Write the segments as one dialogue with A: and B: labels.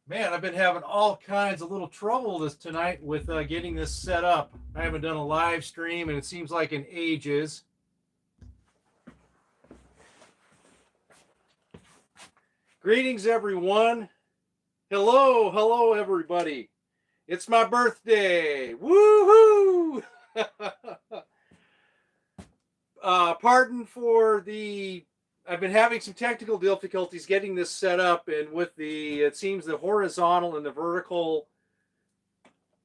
A: Man, I've been having all kinds of little trouble this tonight with getting this set up. I haven't done a live stream, and it seems like in ages. Greetings, everyone. Hello, hello, everybody. It's my birthday. Woohoo! Pardon for the. I've been having some technical difficulties getting this set up, and with it seems the horizontal and the vertical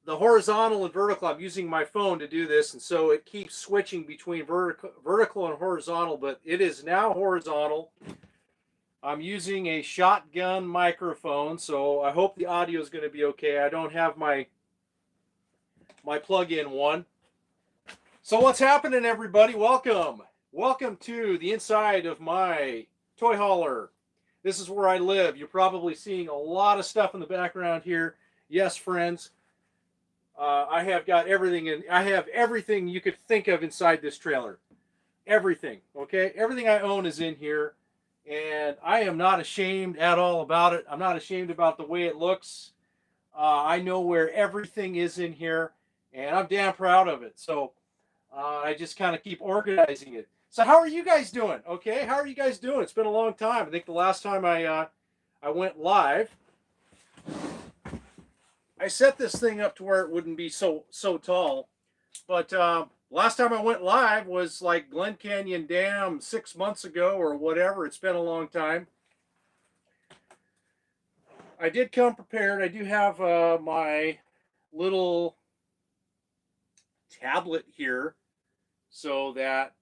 A: I'm using my phone to do this, and so it keeps switching between vertical and horizontal, but it is now horizontal. I'm using a shotgun microphone, so I hope the audio is going to be okay. I don't have my plug-in one. So what's happening, everybody? Welcome to the inside of my toy hauler. This is where I live. You're probably seeing a lot of stuff in the background here. Yes, friends, I have got everything in. I have everything you could think of inside this trailer. Everything, okay? Everything I own is in here, and I am not ashamed at all about it. I'm not ashamed about the way it looks. I know where everything is in here, and I'm damn proud of it. So I just kind of keep organizing it. So how are you guys doing? Okay, how are you guys doing? It's been a long time. I think the last time I went live, I set this thing up to where it wouldn't be so tall. But last time I went live was like Glen Canyon Dam 6 months ago or whatever. It's been a long time. I did come prepared. I do have my little tablet here so that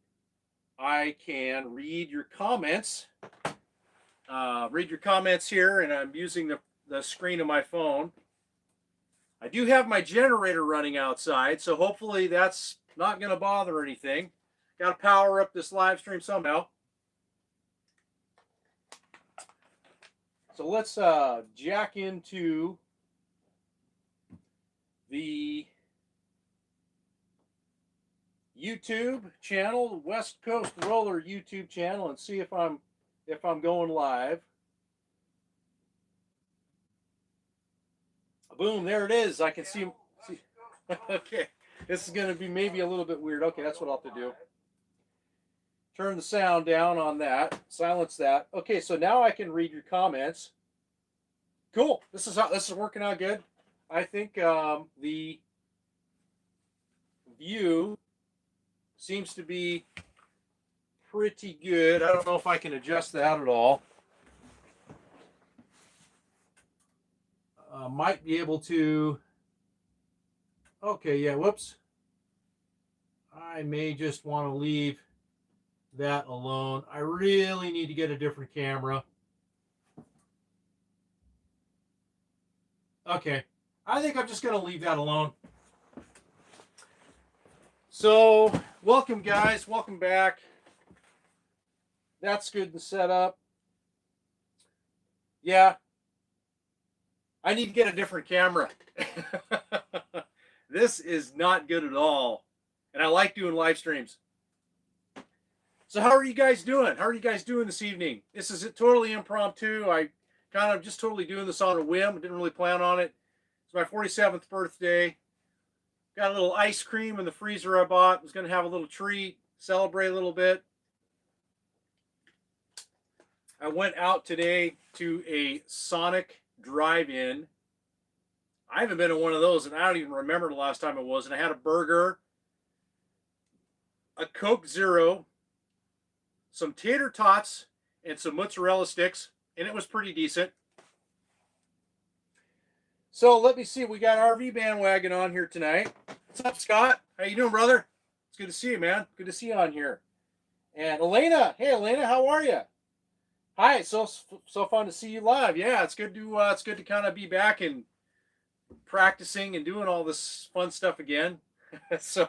A: I can read your comments. Read your comments here, and I'm using the screen of my phone. I do have my generator running outside, so hopefully that's not going to bother anything. Got to power up this live stream somehow. So let's jack into the YouTube channel, West Coast Roller YouTube channel, and see if I'm going live. Boom, there it is. I can see. Okay, this is going to be maybe a little bit weird. Okay, that's what I'll have to do. Turn the sound down on that. Silence that. Okay, so now I can read your comments. Cool. This is working out good. I think the view seems to be pretty good. I don't know if I can adjust that at all. Might be able to. Okay, yeah, whoops. I may just want to leave that alone. I really need to get a different camera. Okay, I think I'm just going to leave that alone. So, welcome guys, welcome back. That's good to set up. Yeah, I need to get a different camera. This is not good at all. And I like doing live streams. So how are you guys doing? How are you guys doing this evening? This is totally impromptu. I kind of just totally doing this on a whim. I didn't really plan on it. It's my 47th birthday. Got a little ice cream in the freezer I bought. Was going to have a little treat, celebrate a little bit. I went out today to a Sonic drive-in. I haven't been to one of those, and I don't even remember the last time it was. And I had a burger, a Coke Zero, some tater tots, and some mozzarella sticks, and it was pretty decent. So let me see. We got RV Bandwagon on here tonight. What's up, Scott? How you doing, brother? It's good to see you, man. Good to see you on here. And Elena, hey Elena, how are you? Hi, so fun to see you live. Yeah, it's good to kind of be back and practicing and doing all this fun stuff again. So,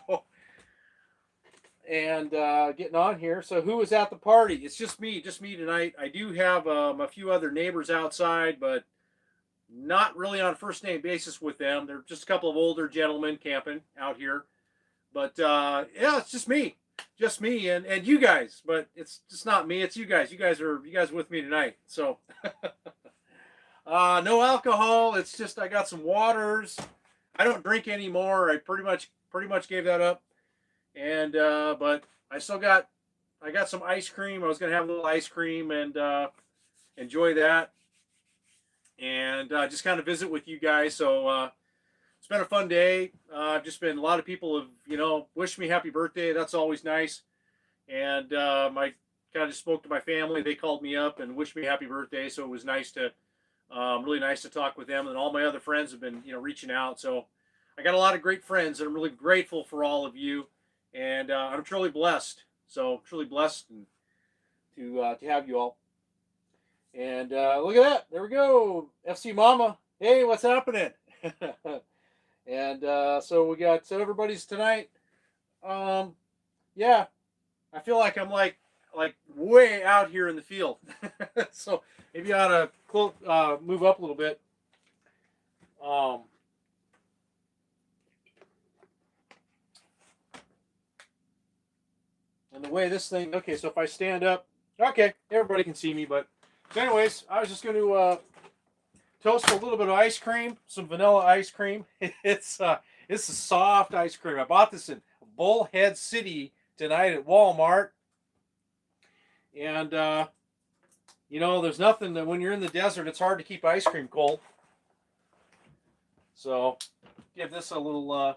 A: and getting on here. So who was at the party? It's just me tonight. I do have a few other neighbors outside, but not really on a first name basis with them. They're just a couple of older gentlemen camping out here. But yeah, it's just me and you guys. But it's just not me. It's you guys. You guys are with me tonight. So No alcohol. It's just I got some waters. I don't drink anymore. I pretty much gave that up. And but I got some ice cream. I was gonna have a little ice cream and enjoy that, and just kind of visit with you guys. So it's been a fun day. Just been a lot of people have wished me happy birthday. That's always nice. And my kind of just spoke to my family. They called me up and wished me happy birthday. So it was nice to really nice to talk with them. And all my other friends have been reaching out. So I got a lot of great friends, and I'm really grateful for all of you. And I'm truly blessed. So truly blessed and to have you all. And look at that. There we go. FC Mama. Hey, what's happening? And so we got everybody's tonight. Yeah, I feel like I'm like way out here in the field. So maybe I ought to move up a little bit. And the way this thing, okay, so if I stand up, okay, everybody can see me. But so anyways, I was just going to toast a little bit of ice cream, some vanilla ice cream. It's a soft ice cream. I bought this in Bullhead City tonight at Walmart. And there's nothing that when you're in the desert, it's hard to keep ice cream cold. So give this a little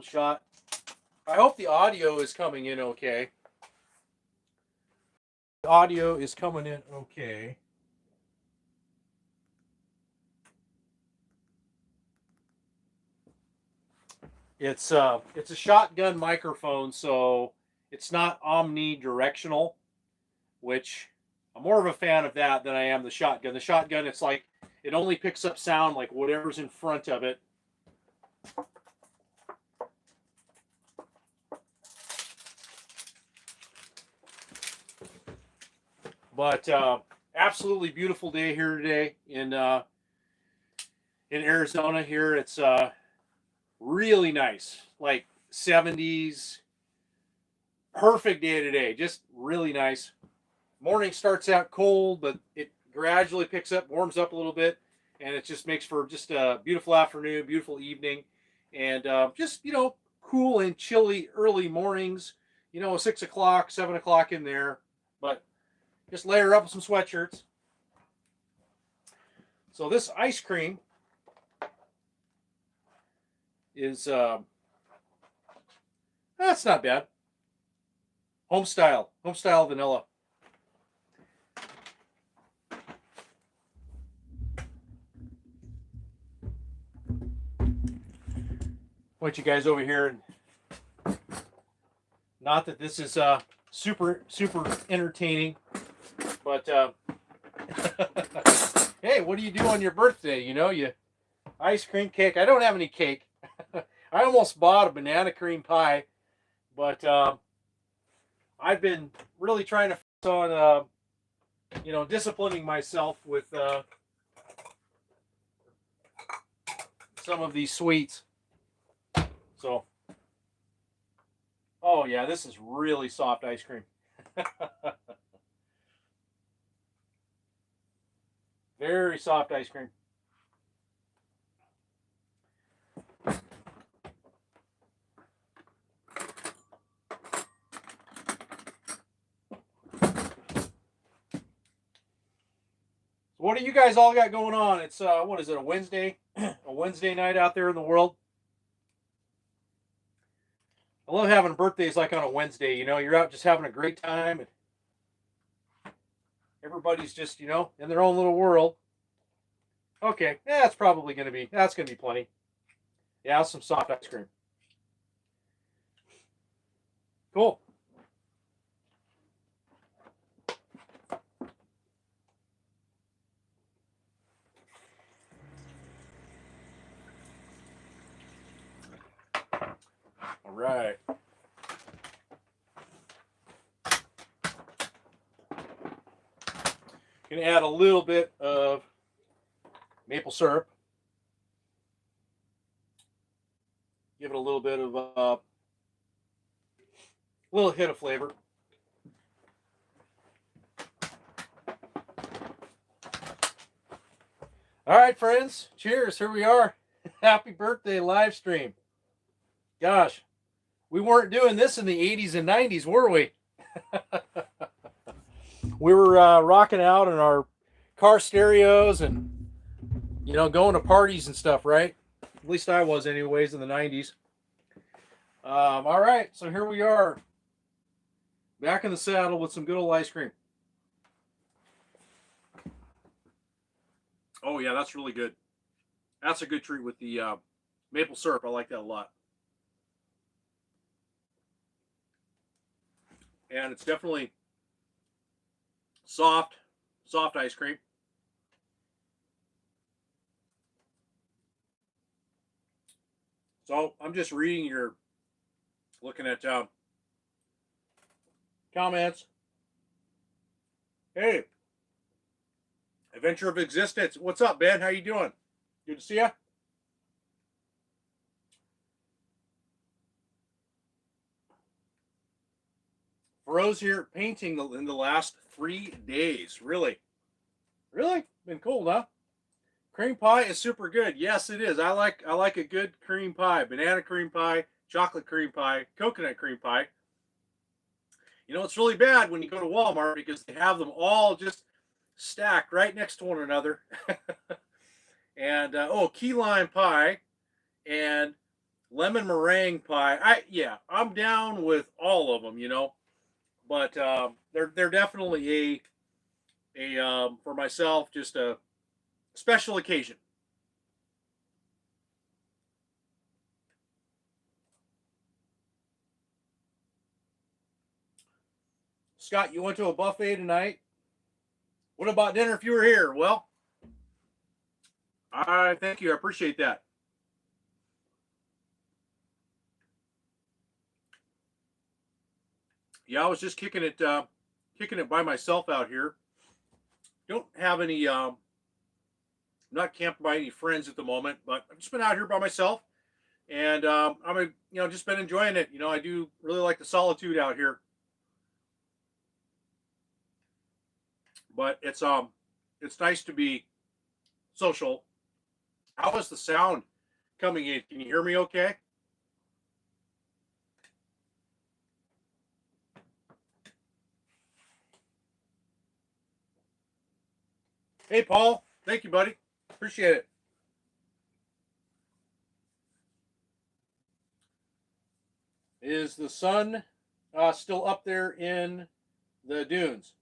A: shot. I hope the audio is coming in okay. The audio is coming in okay. It's a shotgun microphone, so it's not omnidirectional, which I'm more of a fan of that than I am the shotgun. The shotgun, it's like it only picks up sound like whatever's in front of it. But absolutely beautiful day here today in Arizona. Here it's really nice, like 70s. Perfect day today, just really nice. Morning starts out cold, but it gradually picks up, warms up a little bit, and it just makes for just a beautiful afternoon, beautiful evening, and just cool and chilly early mornings. 6 o'clock, 7 o'clock in there, but just layer up with some sweatshirts. So this ice cream is that's not bad. Home style vanilla. Point you guys over here, and not that this is super entertaining, but hey, what do you do on your birthday? You ice cream, cake. I don't have any cake. I almost bought a banana cream pie, but I've been really trying to focus on disciplining myself with some of these sweets. So, oh yeah, this is really soft ice cream. Very soft ice cream. What do you guys all got going on? It's what is it, a Wednesday? A Wednesday night out there in the world? I love having birthdays like on a Wednesday. You're out just having a great time, and everybody's just in their own little world. Okay, yeah, that's gonna be plenty. Yeah, some soft ice cream. Cool. All right. Gonna add a little bit of maple syrup. Give it a little bit of a little hit of flavor. All right, friends. Cheers. Here we are. Happy birthday live stream. Gosh, we weren't doing this in the 80s and 90s, were we? We were rocking out in our car stereos and, going to parties and stuff, right? At least I was, anyways, in the 90s. All right, so here we are, back in the saddle with some good old ice cream. Oh, yeah, that's really good. That's a good treat with the maple syrup. I like that a lot. And it's definitely soft ice cream. So I'm just reading your, looking at comments. Hey, Adventure of Existence. What's up, Ben? How you doing? Good to see you. Rose here painting in the last 3 days. Really? Been cool, huh? Cream pie is super good. Yes, it is. I like a good cream pie. Banana cream pie, chocolate cream pie, coconut cream pie. It's really bad when you go to Walmart because they have them all just stacked right next to one another. And key lime pie and lemon meringue pie. I'm down with all of them, but they're definitely a for myself, just a special occasion. Scott, you went to a buffet tonight. What about dinner if you were here? Well, I thank you. I appreciate that. Yeah, I was just kicking it by myself out here. Don't have any. I'm not camped by any friends at the moment, but I've just been out here by myself, and I'm just been enjoying it. I do really like the solitude out here, but it's nice to be social. How is the sound coming in? Can you hear me okay? Hey, Paul. Thank you, buddy. Appreciate it. Is the sun still up there in the dunes?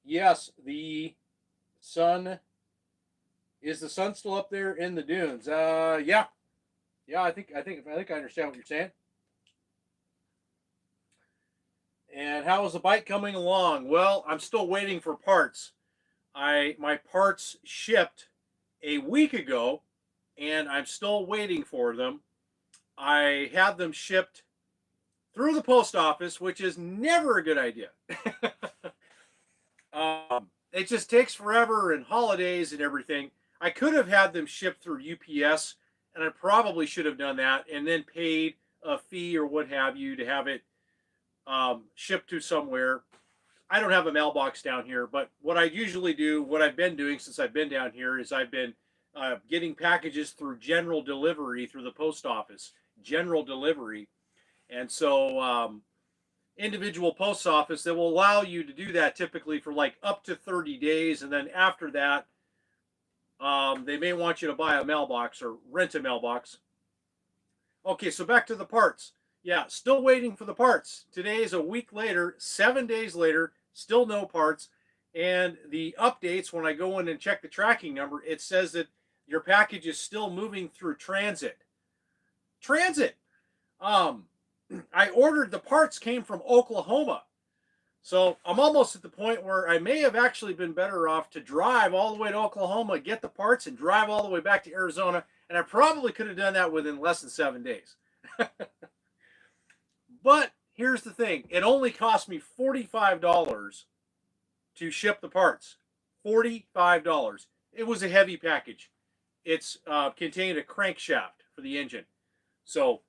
A: Yes, the sun. Is the sun still up there in the dunes? Yeah. I think I understand what you're saying. And how is the bike coming along? Well, I'm still waiting for parts. My parts shipped a week ago, and I'm still waiting for them. I had them shipped through the post office, which is never a good idea. It just takes forever and holidays and everything. I could have had them shipped through UPS, and I probably should have done that and then paid a fee or what have you to have it shipped to somewhere. I don't have a mailbox down here, but what I usually do, what I've been doing since I've been down here, is I've been getting packages through general delivery through the post office, general delivery. And so individual post office that will allow you to do that typically for like up to 30 days. And then after that, they may want you to buy a mailbox or rent a mailbox. Okay, so back to the parts. Yeah, still waiting for the parts. Today is a week later, 7 days later, still no parts. And the updates, when I go in and check the tracking number, it says that your package is still moving through transit. Transit. I ordered, the parts came from Oklahoma. So I'm almost at the point where I may have actually been better off to drive all the way to Oklahoma, get the parts, and drive all the way back to Arizona. And I probably could have done that within less than 7 days. But here's the thing. It only cost me $45 to ship the parts. $45. It was a heavy package. It's contained a crankshaft for the engine. So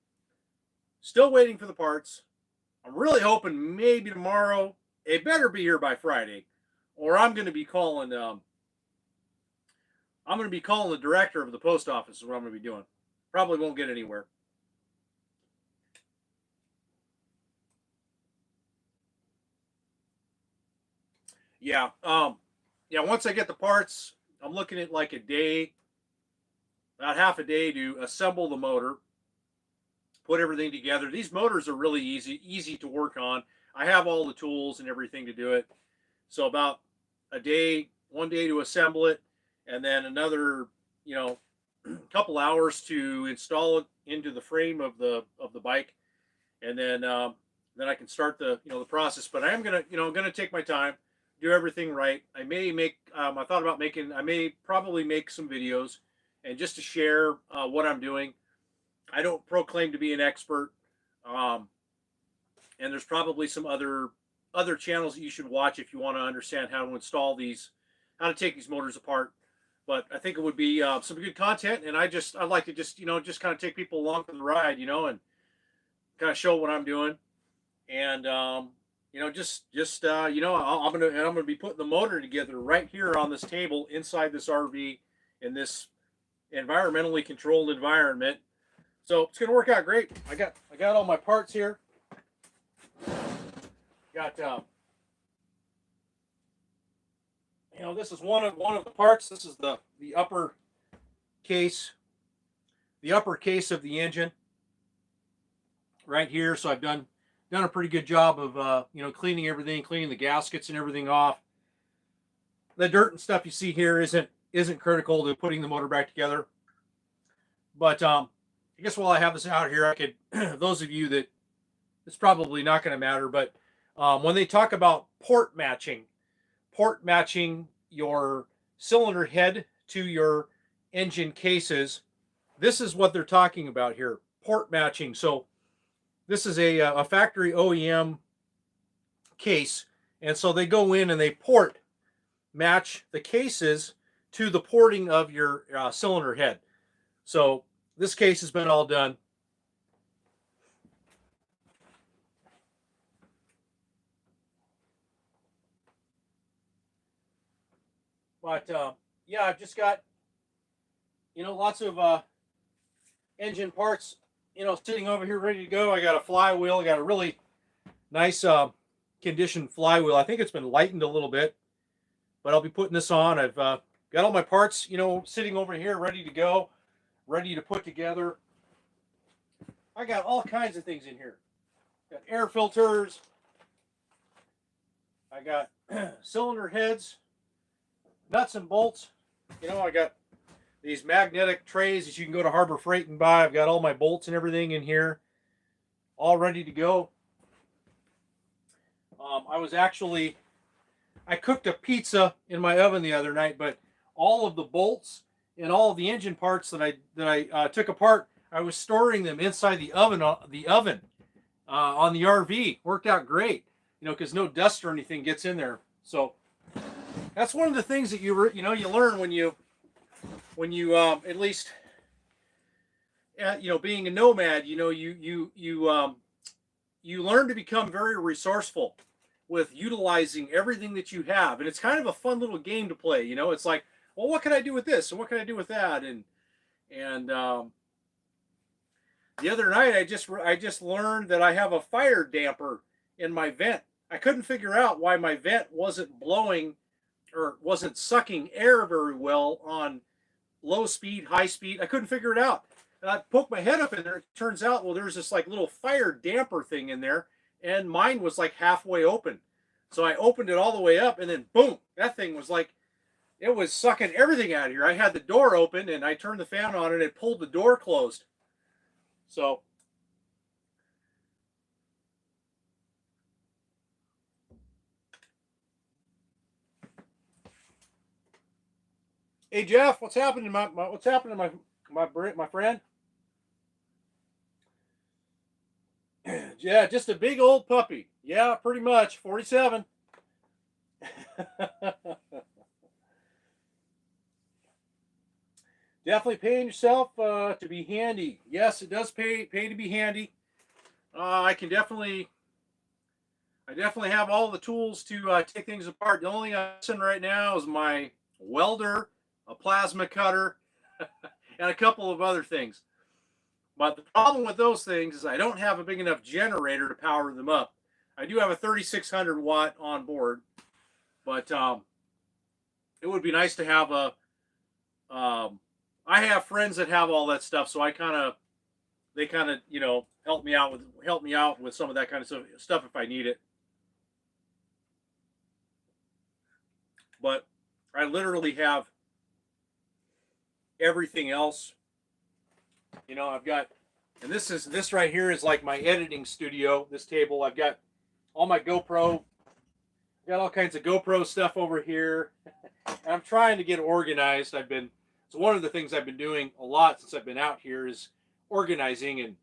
A: still waiting for the parts. I'm really hoping maybe tomorrow. It better be here by Friday, or I'm going to be calling. I'm I'm going to be calling the director of the post office is what I'm going to be doing. Probably won't get anywhere. Yeah. Yeah, once I get the parts, I'm looking at like a day, about half a day to assemble the motor, put everything together. These motors are really easy to work on. I have all the tools and everything to do it. So about a day, one day to assemble it, and then another, you know, couple hours to install it into the frame of the bike, and then I can start the the process. But I am gonna take my time, do everything right. I may make I thought about making I may probably make some videos, and just to share what I'm doing. I don't proclaim to be an expert, um, and there's probably some other channels that you should watch if you want to understand how to install these, how to take these motors apart. But I think it would be some good content, and I'd like to just kind of take people along for the ride, and kind of show what I'm doing, and I'm gonna be putting the motor together right here on this table inside this RV in this environmentally controlled environment. So it's gonna work out great. I got all my parts here. Got this is one of the parts. This is the upper case, of the engine right here. So I've done a pretty good job of cleaning everything, cleaning the gaskets and everything off. The dirt and stuff you see here isn't critical to putting the motor back together. But I guess while I have this out here, I could those of you that it's probably not going to matter, but when they talk about port matching your cylinder head to your engine cases, this is what they're talking about here, port matching. So this is a factory OEM case, and so they go in and they port match the cases to the porting of your cylinder head. So this case has been all done. But yeah, I've just got lots of engine parts sitting over here ready to go. I got a flywheel. I got a really nice conditioned flywheel. I think it's been lightened a little bit, but I'll be putting this on. I've got all my parts sitting over here ready to go, ready to put together. I got all kinds of things in here. Got air filters. I got cylinder heads, nuts and bolts. I got these magnetic trays that you can go to Harbor Freight and buy. I've got all my bolts and everything in here, all ready to go. I cooked a pizza in my oven the other night, but all of the bolts and all of the engine parts that I took apart, I was storing them inside the oven on the RV. Worked out great, because no dust or anything gets in there. So that's one of the things that you learn when you at least being a nomad, you learn to become very resourceful with utilizing everything that you have, and it's kind of a fun little game to play. It's like, well, what can I do with this, and what can I do with that, and the other night I just learned that I have a fire damper in my vent. I couldn't figure out why my vent wasn't blowing or wasn't sucking air very well on low speed, high speed. I couldn't figure it out. And I poked my head up in there. It turns out, well, there's this like little fire damper thing in there, and mine was like halfway open. So I opened it all the way up, and then boom, that thing was like, it was sucking everything out of here. I had the door open, and I turned the fan on, and it pulled the door closed. So hey Jeff, what's happening, my friend? Yeah, just a big old puppy. Yeah, pretty much. 47. Definitely paying yourself to be handy. Yes, it does pay to be handy. I definitely have all the tools to take things apart. The only thing I'm missing right now is my welder. a plasma cutter, and a couple of other things. But the problem with those things is I don't have a big enough generator to power them up. I do have a 3600 watt on board, but it would be nice to have a. I have friends that have all that stuff, so they kind of help me out with some of that kind of stuff if I need it. But I literally have everything else. I've got, and this right here is like my editing studio. This table, I've got all my GoPro, got all kinds of GoPro stuff over here. And I'm trying to get organized. It's one of the things I've been doing a lot since I've been out here is organizing. And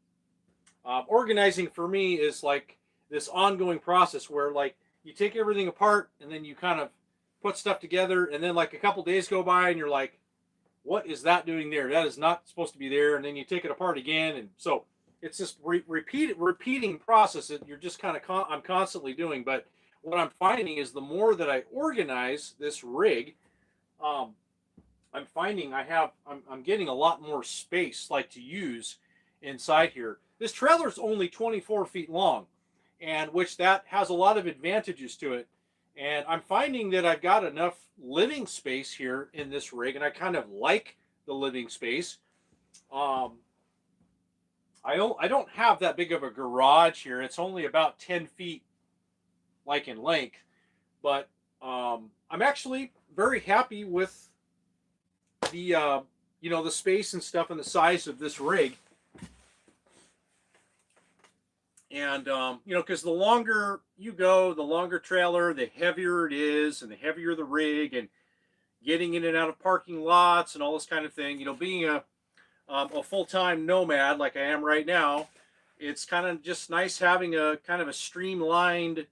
A: organizing for me is like this ongoing process where like you take everything apart and then you kind of put stuff together, and then like a couple days go by and you're like, what is that doing there? That is not supposed to be there. And then you take it apart again. And so it's this repeating process that you're just kind of, I'm constantly doing. But what I'm finding is the more that I organize this rig, I'm finding I'm getting a lot more space like to use inside here. This trailer is only 24 feet long, and which that has a lot of advantages to it. And I'm finding that I've got enough living space here in this rig, and I kind of like the living space. I don't have that big of a garage here. It's only about 10 feet like in length, but I'm actually very happy with the the space and stuff and the size of this rig. And because the longer you go, the longer trailer, the heavier it is, and the heavier the rig, and getting in and out of parking lots and all this kind of thing. Being a full-time nomad like I am right now, it's kind of just nice having a kind of a streamlined,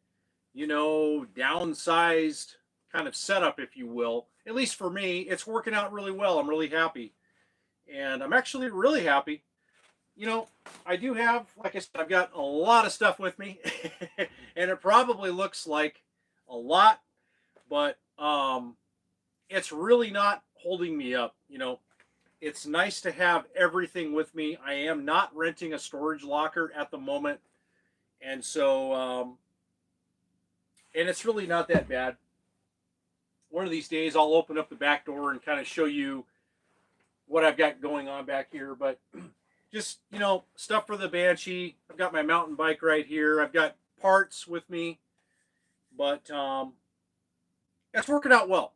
A: downsized kind of setup, if you will. At least for me, it's working out really well. I'm really happy, and I'm actually really happy. I do have, like I said, I've got a lot of stuff with me, and it probably looks like a lot, but it's really not holding me up. It's nice to have everything with me. I am not renting a storage locker at the moment, and so and it's really not that bad. One of these days I'll open up the back door and kind of show you what I've got going on back here, but just, stuff for the Banshee. I've got my mountain bike right here. I've got parts with me, but it's working out well.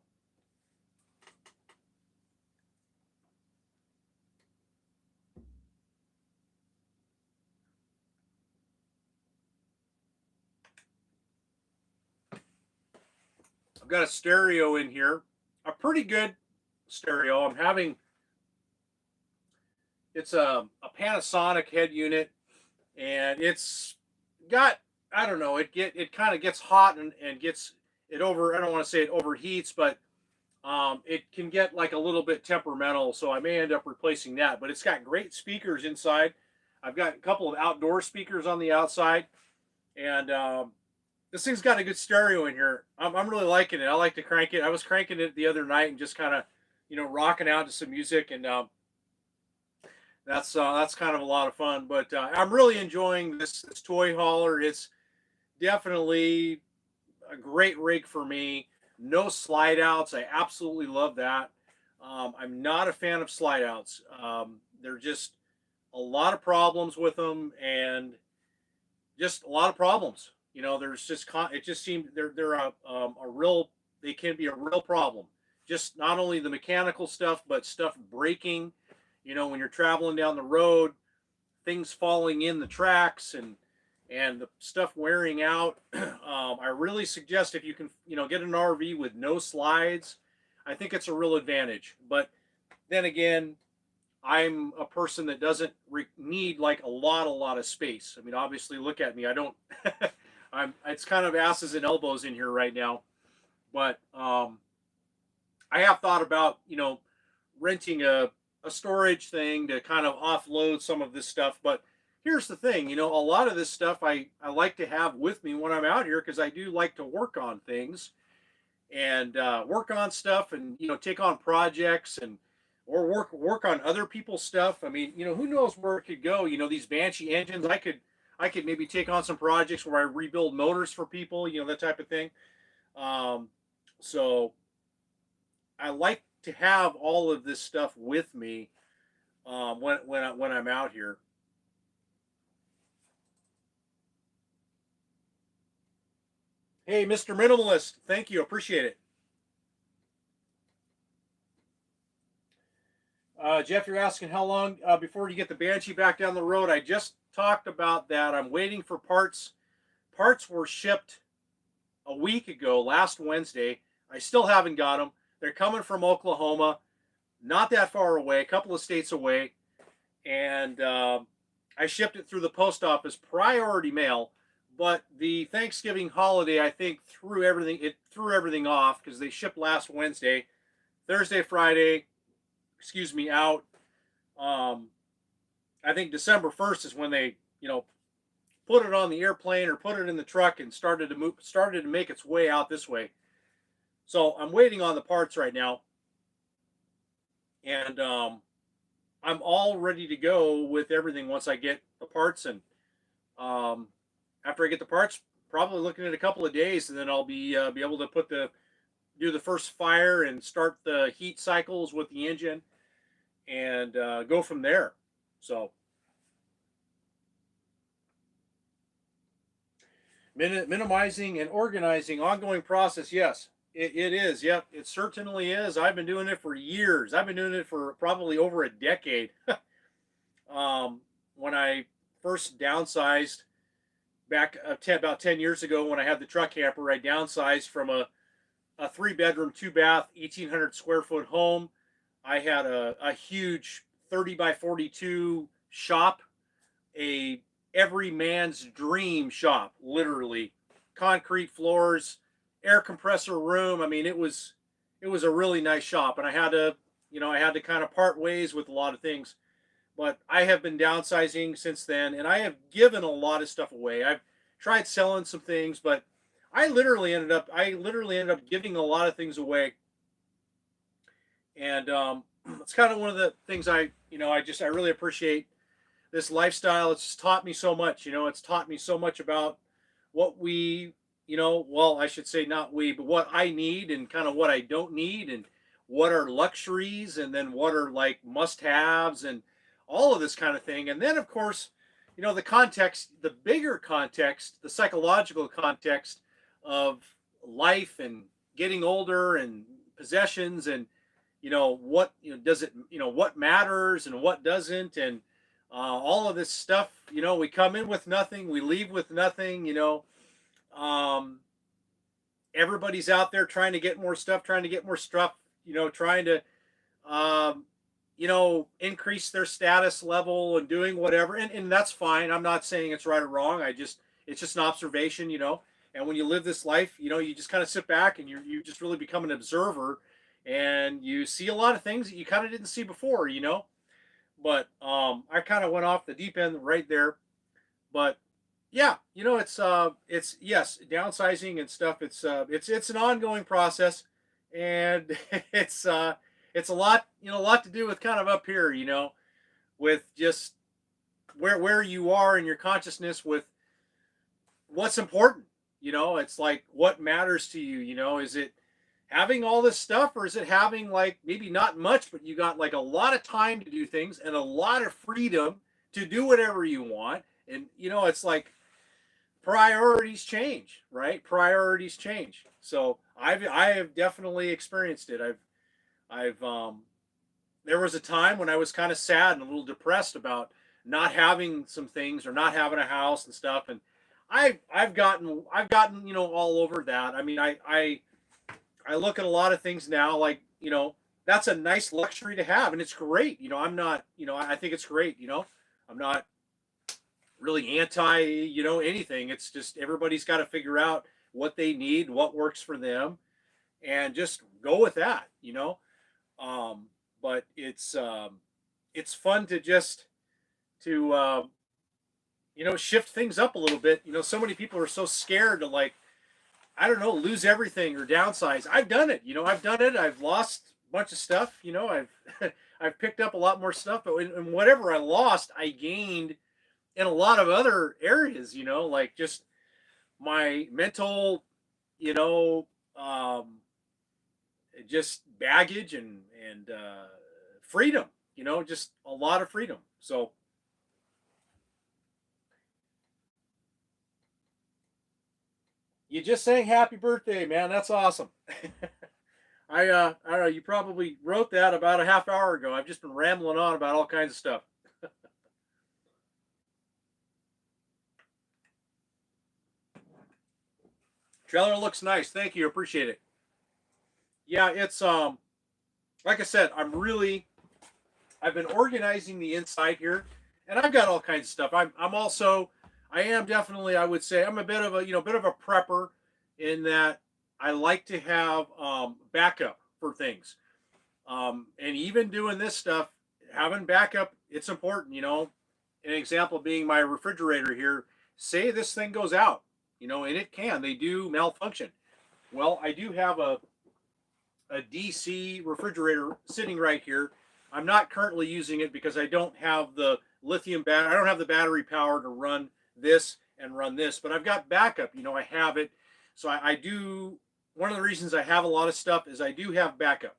A: I've got a stereo in here, a pretty good stereo. It's a Panasonic head unit, and it's got, I don't know, it kind of gets hot and gets it over. I don't want to say it overheats, but it can get like a little bit temperamental, so I may end up replacing that. But it's got great speakers inside. I've got a couple of outdoor speakers on the outside, and this thing's got a good stereo in here. I'm really liking it. I like to crank it. I was cranking it the other night and just kind of, rocking out to some music, and that's kind of a lot of fun. But I'm really enjoying this toy hauler. It's definitely a great rig for me. No slide outs. I absolutely love that. I'm not a fan of slide outs. They're just a lot of problems with them, and just a lot of problems. There's just it just seems they're a real, they can be a real problem. Just not only the mechanical stuff, but stuff breaking. When you're traveling down the road, things falling in the tracks, and the stuff wearing out. I really suggest, if you can, get an RV with no slides, I think it's a real advantage. But then again, I'm a person that doesn't need like a lot of space. I mean, obviously, look at me. I don't. It's kind of asses and elbows in here right now, but I have thought about renting a storage thing to kind of offload some of this stuff. But here's the thing, a lot of this stuff I like to have with me when I'm out here, because I do like to work on things. and work on stuff, and take on projects, and or work on other people's stuff. I mean, who knows where it could go. These Banshee engines, I could maybe take on some projects where I rebuild motors for people, that type of thing. Um, so I like to have all of this stuff with me when I'm out here. Hey, Mr. Minimalist, thank you, appreciate it. Jeff, you're asking how long before you get the Banshee back down the road. I just talked about that. I'm waiting for parts. Parts were shipped a week ago, last Wednesday. I still haven't got them. They're coming from Oklahoma, not that far away, a couple of states away, and I shipped it through the post office, priority mail. But the Thanksgiving holiday, I think, threw everything. It threw everything off because they shipped last Wednesday, Thursday, Friday. Excuse me, out. Um, I think December 1st is when they, put it on the airplane or put it in the truck and started to make its way out this way. So I'm waiting on the parts right now, and I'm all ready to go with everything once I get the parts. And um, after I get the parts, probably looking at a couple of days, and then I'll be able to do the first fire and start the heat cycles with the engine, and go from there. So minimizing and organizing, ongoing process. Yes, it is. Yep, it certainly is. I've been doing it for years. I've been doing it for probably over a decade. When I first downsized back about 10 years ago, when I had the truck camper, I downsized from a 3-bedroom, 2-bath, 1,800 square foot home. I had a huge 30 by 42 shop, a every man's dream shop, literally. Concrete floors, air compressor room. I mean, it was a really nice shop, and I had to kind of part ways with a lot of things. But I have been downsizing since then, and I have given a lot of stuff away. I've tried selling some things, but I literally ended up giving a lot of things away. And it's kind of one of the things I really appreciate this lifestyle. It's taught me so much. It's taught me so much about what well, I should say not we, but what I need, and kind of what I don't need, and what are luxuries, and then what are like must haves, and all of this kind of thing. And then, of course, the context, the bigger context, the psychological context of life and getting older and possessions, and what does it, what matters and what doesn't, and all of this stuff. We come in with nothing, we leave with nothing. Um, Everybody's out there trying to get more stuff, trying to get more stuff. Trying to um, increase their status level and doing whatever, and that's fine. I'm not saying it's right or wrong. It's just an observation. And when you live this life, you just kind of sit back, and you just really become an observer, and you see a lot of things that you kind of didn't see before. But I kind of went off the deep end right there. But yeah, it's yes, downsizing and stuff. It's an ongoing process, and it's a lot to do with kind of up here, with just where you are in your consciousness with what's important. It's like what matters to you. Is it having all this stuff, or is it having like maybe not much, but you got like a lot of time to do things and a lot of freedom to do whatever you want. And it's like priorities change, right? Priorities change. So I have definitely experienced it. I've there was a time when I was kind of sad and a little depressed about not having some things, or not having a house and stuff. And I've gotten all over that. I mean, I look at a lot of things now, like, that's a nice luxury to have, and it's great. I'm not, I think it's great. I'm not really anti, anything. It's just everybody's got to figure out what they need, what works for them, and just go with that. Um, but it's fun to just to shift things up a little bit. So many people are so scared to, like, I don't know, lose everything or downsize. I've done it. I've done it. I've lost a bunch of stuff. I've I've picked up a lot more stuff, but in whatever I lost, I gained in a lot of other areas. Like just my mental, you know, um, just baggage and freedom. Just a lot of freedom. So you just saying happy birthday, man. That's awesome. I don't know. You probably wrote that about a half hour ago. I've just been rambling on about all kinds of stuff. Trailer looks nice. Thank you. Appreciate it. Yeah, it's like I said, I've been organizing the inside here, and I've got all kinds of stuff. I'm also I am definitely, I would say, I'm a bit of a bit of a prepper in that I like to have backup for things. And even doing this stuff, having backup, it's important. An example being my refrigerator here. Say this thing goes out, and it can. They do malfunction. Well, I do have a DC refrigerator sitting right here. I'm not currently using it because I don't have the lithium battery. I don't have the battery power to run this and run this, but I've got backup. I have it. So I do. One of the reasons I have a lot of stuff is I do have backup.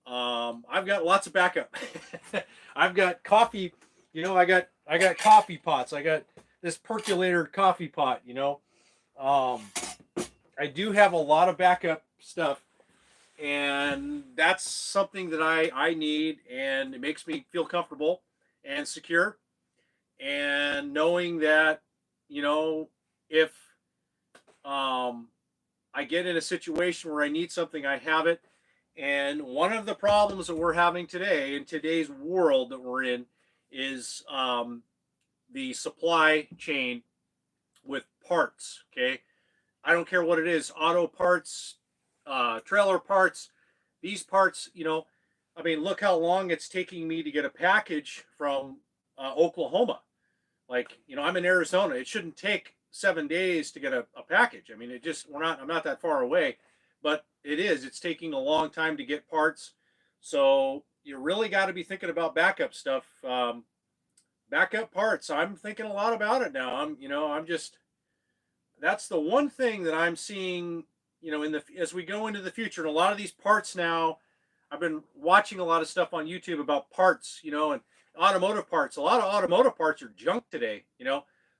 A: I've got lots of backup. I've got coffee. I got coffee pots. I got this percolator coffee pot. Um, I do have a lot of backup stuff, and that's something that I need, and it makes me feel comfortable and secure, and knowing that if um, I get in a situation where I need something, I have it. And one of the problems that we're having today in today's world that we're in is the supply chain with parts. Okay, I don't care what it is, auto parts, trailer parts, these parts. I mean, look how long it's taking me to get a package from Oklahoma. Like, I'm in Arizona. It shouldn't take 7 days to get a package. I mean, I'm not that far away, but it is. It's taking a long time to get parts. So you really got to be thinking about backup stuff, backup parts. I'm thinking a lot about it now. That's the one thing that I'm seeing, as we go into the future. And a lot of these parts now, I've been watching a lot of stuff on YouTube about parts, and automotive parts. A lot of automotive parts are junk today.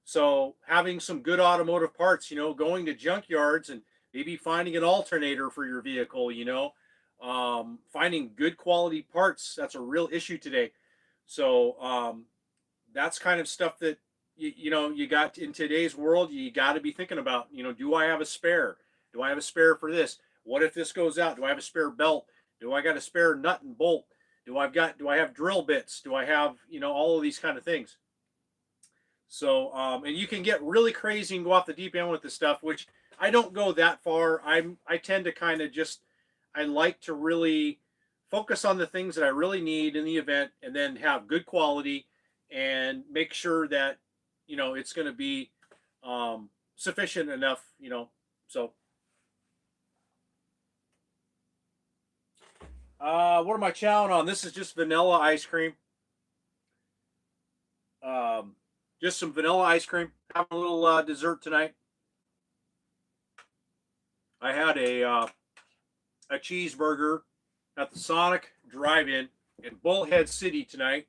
A: So having some good automotive parts, going to junkyards and maybe finding an alternator for your vehicle, finding good quality parts. That's a real issue today. So that's kind of stuff that you got in today's world. You got to be thinking about. Do I have a spare? Do I have a spare for this? What if this goes out? Do I have a spare belt? Do I got a spare nut and bolt? Do I have drill bits? Do I have all of these kind of things? So and you can get really crazy and go off the deep end with this stuff, which I don't go that far. I tend to kind of just, I like to really focus on the things that I really need in the event, and then have good quality and make sure that it's going to be sufficient enough. So what am I chowing on? This is just vanilla ice cream. Um, just some vanilla ice cream. Having a little dessert tonight. I had a cheeseburger at the Sonic Drive-In in Bullhead City tonight.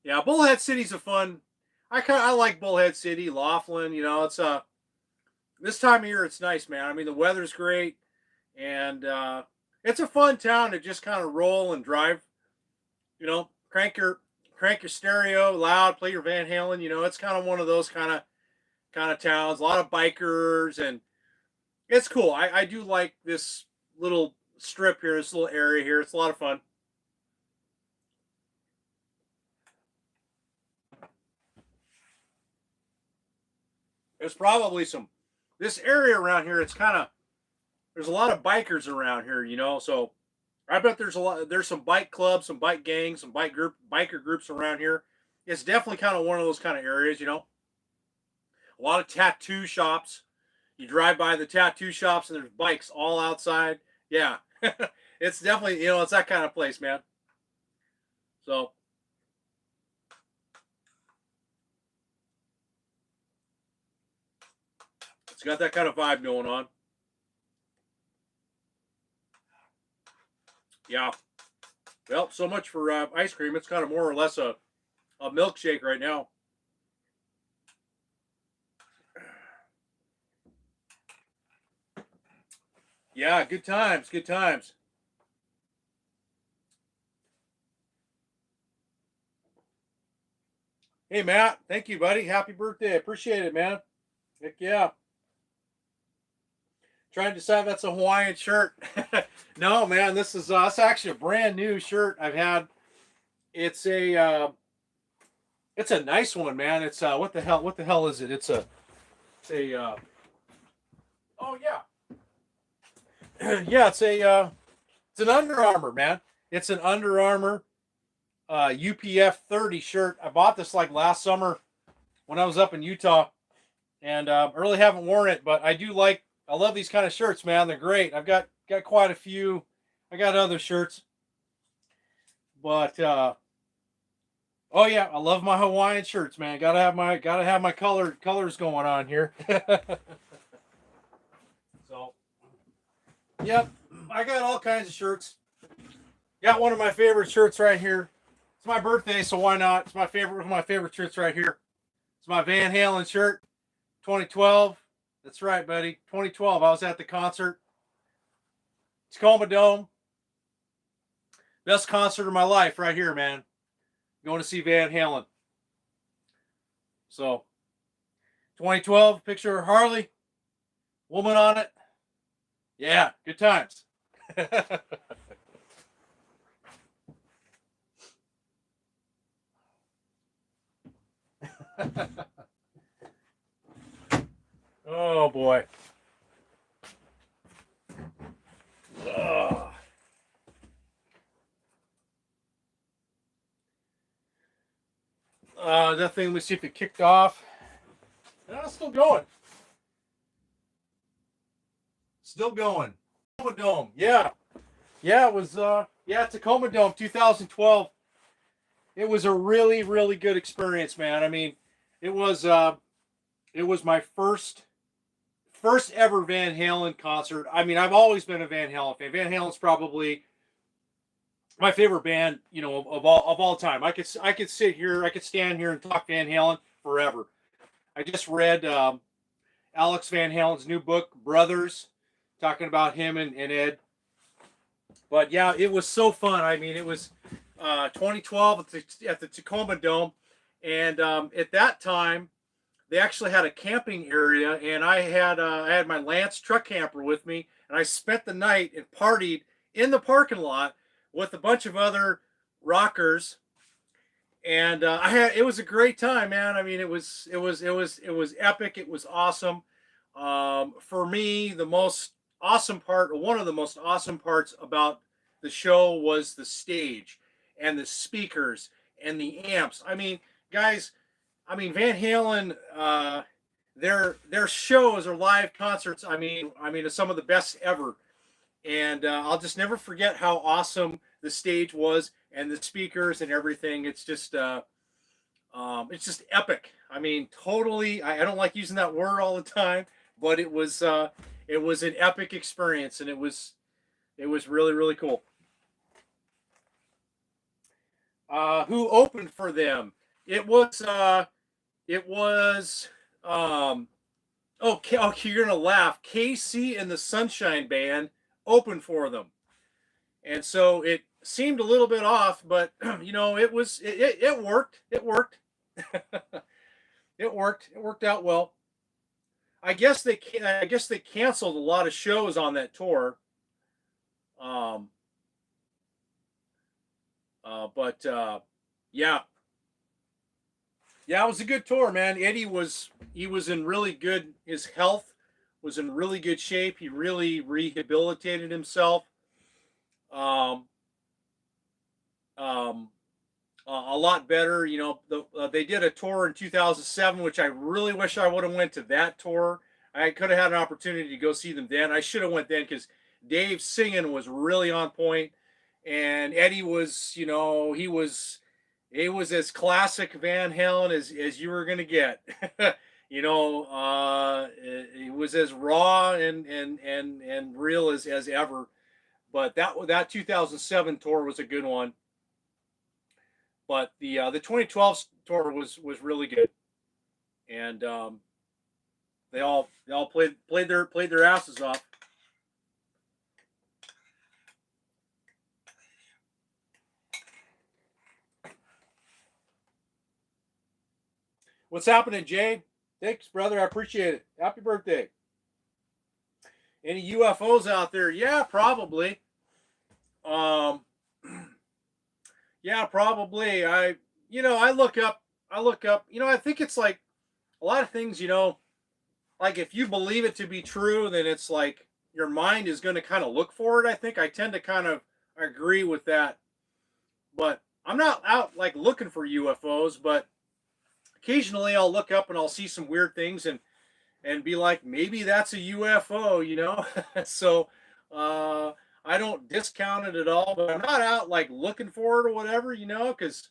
A: Yeah, Bullhead City's a fun. I like Bullhead City, Laughlin. It's this time of year it's nice, man. I mean, the weather's great, and it's a fun town to just kind of roll and drive. Crank your stereo loud, play your Van Halen. It's kind of one of those kind of towns. A lot of bikers, and it's cool. I do like this little strip here, this little area here. It's a lot of fun. There's probably this area around here. There's a lot of bikers around here, so I bet there's some bike clubs, some bike gangs, some biker groups around here. It's definitely kind of one of those kind of areas. A lot of tattoo shops. You drive by the tattoo shops and there's bikes all outside. Yeah, it's definitely, it's that kind of place, man. So it's got that kind of vibe going on. Yeah. Well, so much for ice cream. It's kind of more or less a milkshake right now. Yeah, good times, good times. Hey, Matt, thank you, buddy. Happy birthday. Appreciate it, man. Heck yeah. Trying to decide that's a Hawaiian shirt. No, man, this is it's actually a brand new shirt I've had. It's a nice one, man. It's what the hell is it? It's a oh yeah. Yeah, it's an Under Armour, man. It's an Under Armour UPF 30 shirt. I bought this like last summer when I was up in Utah, and I really haven't worn it, but I love these kind of shirts, man. They're great. I've got quite a few. I got other shirts, but oh yeah, I love my Hawaiian shirts, man. Gotta have my colors going on here. So, yep, I got all kinds of shirts. Got one of my favorite shirts right here. It's my birthday, so why not? It's one of my favorite shirts right here. It's my Van Halen shirt, 2012. That's right, buddy. 2012. I was at the concert. Tacoma Dome. Best concert of my life right here, man. Going to see Van Halen. So, 2012, picture of Harley. Woman on it. Yeah, good times. Oh, boy. Ugh. That thing, let's see if it kicked off. No, it's still going. Still going. Tacoma Dome. Yeah. Yeah, it was Tacoma Dome 2012. It was a really, really good experience, man. I mean, it was my first ever Van Halen concert. I mean, I've always been a Van Halen fan. Van Halen's probably my favorite band, of all time. I could stand here and talk Van Halen forever. I just read Alex Van Halen's new book, Brothers, talking about him and Ed. But yeah, it was so fun. I mean, it was 2012 at the Tacoma Dome, and at that time, they actually had a camping area, and I had my Lance truck camper with me, and I spent the night and partied in the parking lot with a bunch of other rockers, and it was a great time, man. I mean, it was epic. It was awesome. For me, the most awesome part, or one of the most awesome parts about the show, was the stage and the speakers and the amps. I mean, guys, Van Halen, their shows or live concerts, I mean, are some of the best ever. And I'll just never forget how awesome the stage was and the speakers and everything. It's just epic. I mean, totally. I don't like using that word all the time, but it was an epic experience, and it was really, really cool. Who opened for them? It was okay, you're gonna laugh. KC and the Sunshine Band opened for them, and so it seemed a little bit off, but it worked. It worked. It worked. It worked out well. I guess they canceled a lot of shows on that tour. But yeah. Yeah, it was a good tour, man. Eddie was in really good. His health was in really good shape. He really rehabilitated himself. Um, a lot better. They did a tour in 2007, which I really wish I would have went to that tour. I could have had an opportunity to go see them then. I should have went then because Dave's singing was really on point, and Eddie was, he was as classic Van Halen as you were gonna get. It was as raw and real as ever. But that 2007 tour was a good one. But the 2012 tour was really good, and they all played their asses off. What's happening, Jay? Thanks, brother. I appreciate it. Happy birthday. Any UFOs out there? Yeah, probably. Um, yeah, probably. I look up. I look up. I think it's like a lot of things. Like if you believe it to be true, then it's like your mind is going to kind of look for it. I think I tend to kind of agree with that, but I'm not out like looking for UFOs. But occasionally I'll look up and I'll see some weird things and be like, maybe that's a UFO. So I don't discount it at all, but I'm not out like looking for it or whatever, because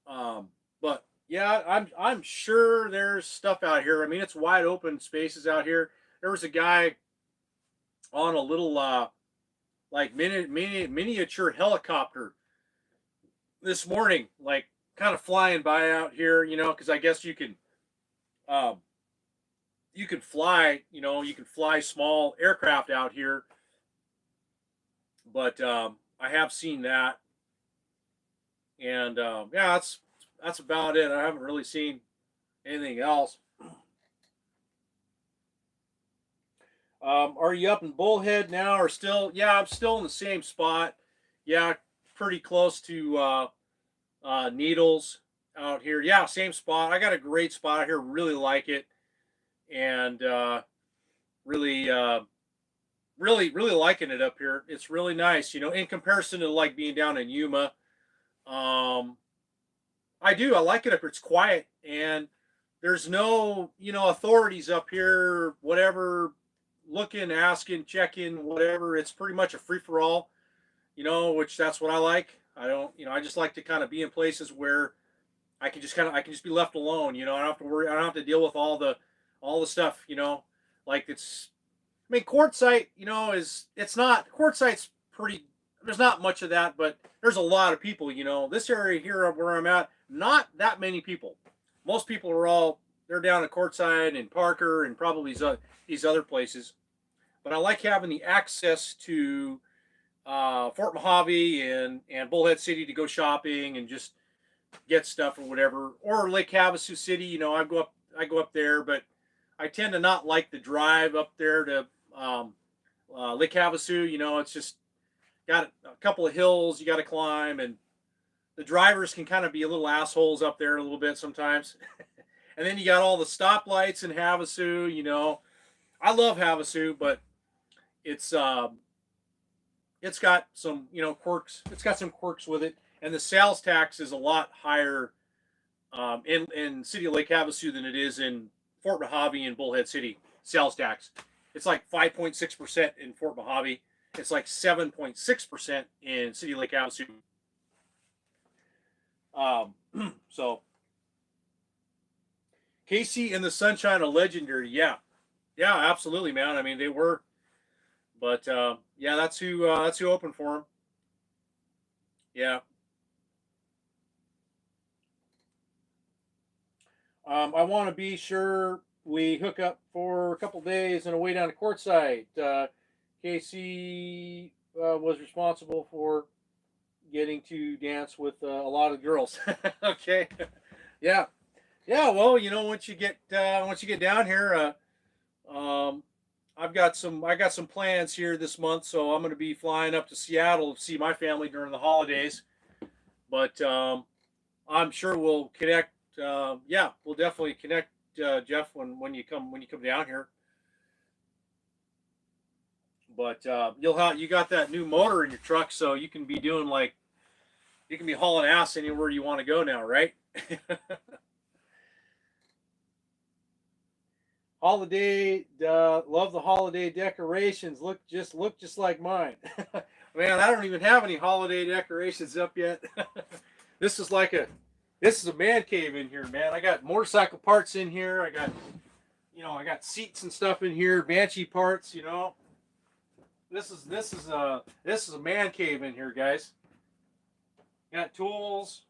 A: but yeah, I'm sure there's stuff out here. I mean, it's wide open spaces out here. There was a guy on a little like miniature helicopter this morning, like kind of flying by out here, because I guess um, you can fly small aircraft out here, but I have seen that, and yeah, that's about it. I haven't really seen anything else. Are you up in Bullhead now, or still? Yeah, I'm still in the same spot. Yeah, pretty close to Needles out here. Yeah, same spot. I got a great spot out here. Really like it, and really, really liking it up here. It's really nice, in comparison to like being down in Yuma. Um, I do. I like it up here. It's quiet, and there's no, authorities up here. Whatever, looking, asking, checking, whatever. It's pretty much a free for all. Which that's what I like. I don't, I just like to kind of be in places where I can just be left alone. I don't have to worry. I don't have to deal with all the stuff. Like I mean, quartzite, it's not quartzite's pretty. There's not much of that, but there's a lot of people. This area here where I'm at, not that many people. Most people they're down at Quartzsite and Parker and probably these other places. But I like having the access to Fort Mojave and Bullhead City to go shopping and just get stuff or whatever, or Lake Havasu City. I go up there, but I tend to not like the drive up there to Lake Havasu. It's just got a couple of hills you got to climb, and the drivers can kind of be a little assholes up there a little bit sometimes. And then you got all the stoplights in Havasu. I love Havasu, but it's it's got some quirks. It's got some quirks with it, and the sales tax is a lot higher in City of Lake Havasu than it is in Fort Mojave and Bullhead City. Sales tax, it's like 5.6% in Fort Mojave. It's like 7.6% in City of Lake Havasu. So Casey and the Sunshine are legendary. Yeah, absolutely, man. I mean, they were, but yeah, that's who opened for him. Yeah. I want to be sure we hook up for a couple days and away down to Quartzsite. Casey was responsible for getting to dance with a lot of girls. Okay. Yeah. Yeah. Well, once you get down here, I got some plans here this month, so I'm going to be flying up to Seattle to see my family during the holidays. But I'm sure we'll connect. Yeah, we'll definitely connect, Jeff, when you come down here. But you got that new motor in your truck, so you can be doing you can be hauling ass anywhere you want to go now, right? Holiday, love the holiday decorations. Look just like mine. Man, I don't even have any holiday decorations up yet. This is like a this is a man cave in here, man. I got motorcycle parts in here. I got seats and stuff in here, Banshee parts. This is a man cave in here, guys. Got tools,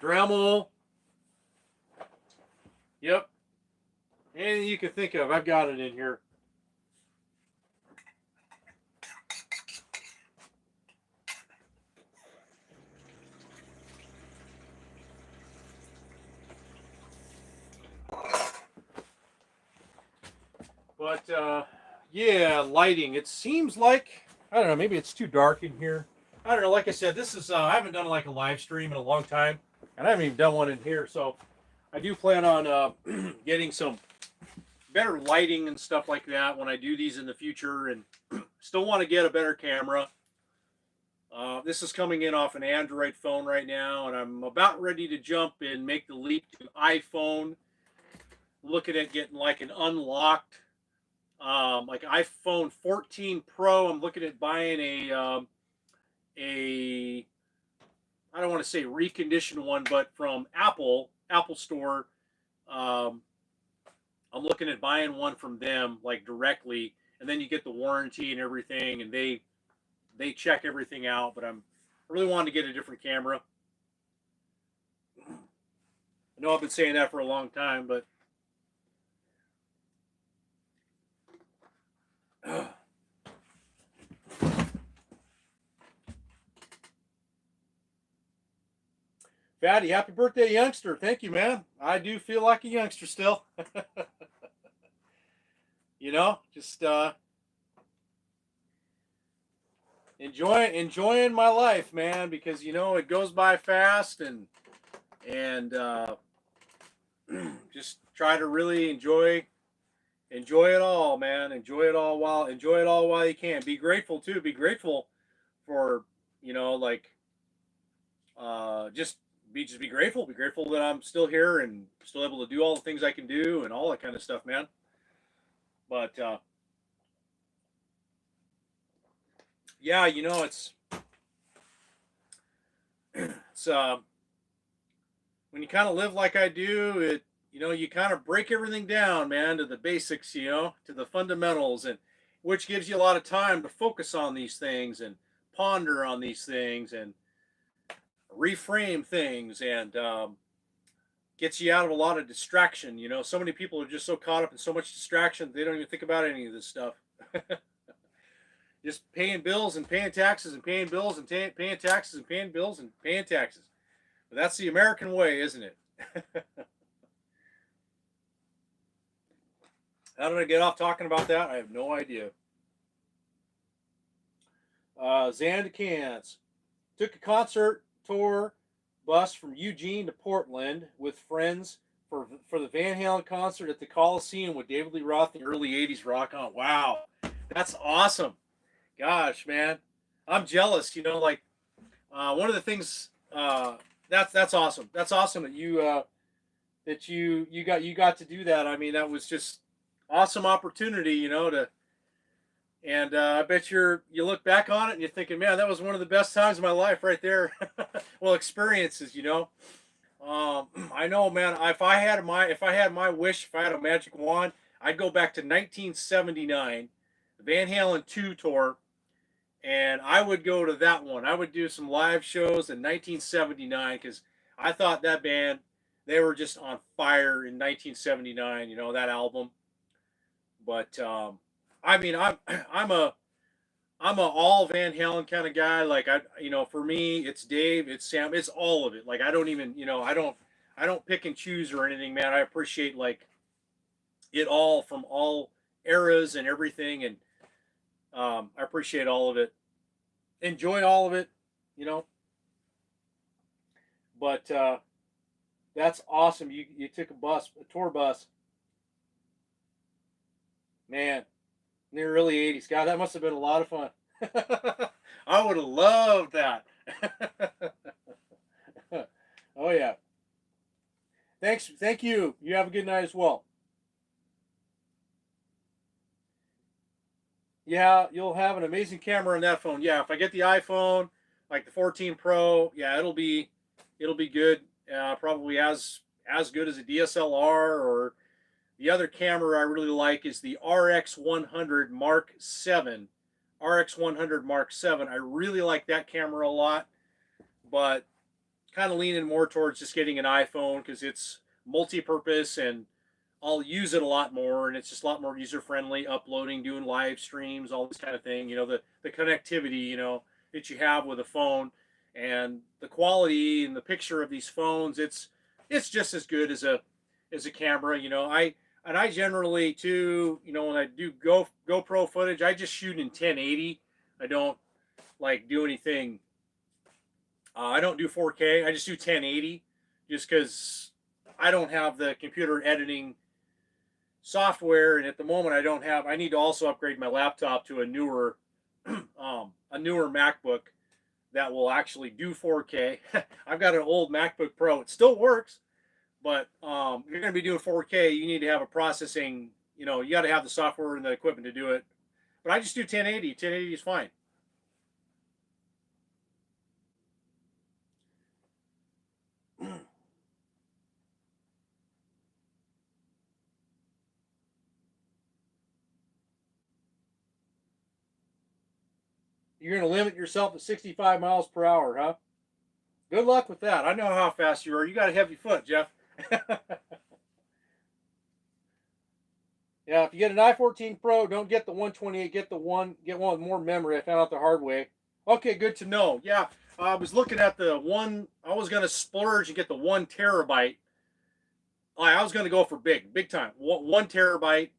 A: Dremel. Yep, anything you can think of, I've got it in here. But yeah, lighting. It seems like, I don't know, maybe it's too dark in here. I don't know. Like I said, this is I haven't done like a live stream in a long time, and I haven't even done one in here. So I do plan on getting some better lighting and stuff like that when I do these in the future, and still want to get a better camera. This is coming in off an Android phone right now, and I'm about ready to jump and make the leap to iPhone. Looking at getting like an unlocked, like iPhone 14 Pro. I'm looking at buying a I don't want to say reconditioned one, but from Apple Store. Um, I'm looking at buying one from them like directly, and then you get the warranty and everything, and they check everything out. But I really wanting to get a different camera. I know I've been saying that for a long time, but Fatty, happy birthday, youngster. Thank you, man. I do feel like a youngster still. Just enjoying my life, man, because it goes by fast, and just try to really enjoy it all, man. Enjoy it all while you can. Be grateful too. Be grateful for like just be grateful. Be grateful that I'm still here and still able to do all the things I can do and all that kind of stuff, man. But yeah, it's when you kind of live like I do, you kind of break everything down, man, to the basics, to the fundamentals, and which gives you a lot of time to focus on these things and ponder on these things and reframe things, and gets you out of a lot of distraction. So many people are just so caught up in so much distraction they don't even think about any of this stuff. Just paying bills and paying taxes and paying bills and paying taxes and paying bills and paying taxes. But that's the American way, isn't it? How did I get off talking about that? I have no idea. Zandakans took a concert tour bus from Eugene to Portland with friends for the Van Halen concert at the Coliseum with David Lee Roth in the early '80s rock on. Wow, that's awesome. Gosh, man, I'm jealous. Like one of the things that's awesome. That's awesome that you got to do that. I mean, that was just awesome opportunity. And I bet you look back on it and you're thinking, man, that was one of the best times of my life right there. Well, experiences. I know, man. If I had my wish, if I had a magic wand, I'd go back to 1979, the Van Halen 2 tour, and I would go to that one. I would do some live shows in 1979 because I thought that band, they were just on fire in 1979. That album. But I mean, I'm a all Van Halen kind of guy. Like for me, it's Dave, it's Sam, it's all of it. Like I don't even, I don't pick and choose or anything, man. I appreciate like it all from all eras and everything, and I appreciate all of it. Enjoy all of it, you know. But that's awesome. You took a tour bus, man. In the early '80s. God, that must have been a lot of fun. I would have loved that. Oh yeah. Thank you. You have a good night as well. Yeah, you'll have an amazing camera on that phone. Yeah, if I get the iPhone, like the 14 Pro, yeah, it'll be good. Probably as good as a DSLR. Or the other camera I really like is the RX100 Mark 7. RX100 Mark 7. I really like that camera a lot, but kind of leaning more towards just getting an iPhone because it's multi-purpose and I'll use it a lot more, and it's just a lot more user friendly. Uploading, doing live streams, all this kind of thing. The connectivity, that you have with a phone, and the quality and the picture of these phones. It's just as good as a camera. I generally too. When I do GoPro footage, I just shoot in 1080. I don't like do anything. I don't do 4K. I just do 1080, just because I don't have the computer editing software, and at the moment I need to also upgrade my laptop to a newer MacBook that will actually do 4K. I've got an old MacBook Pro. It still works, but if you're going to be doing 4K, you need to have a processing, you got to have the software and the equipment to do it. But I just do 1080. 1080 is fine. You're going to limit yourself to 65 miles per hour, huh? Good luck with that. I know how fast you are. You got a heavy foot, Jeff. Yeah, if you get an i14 Pro, don't get the 128. Get one with more memory. I found out the hard way. Okay, good to know. Yeah, I was looking at the one. I was going to splurge and get the 1 terabyte. I was going to go for big time. 1 terabyte,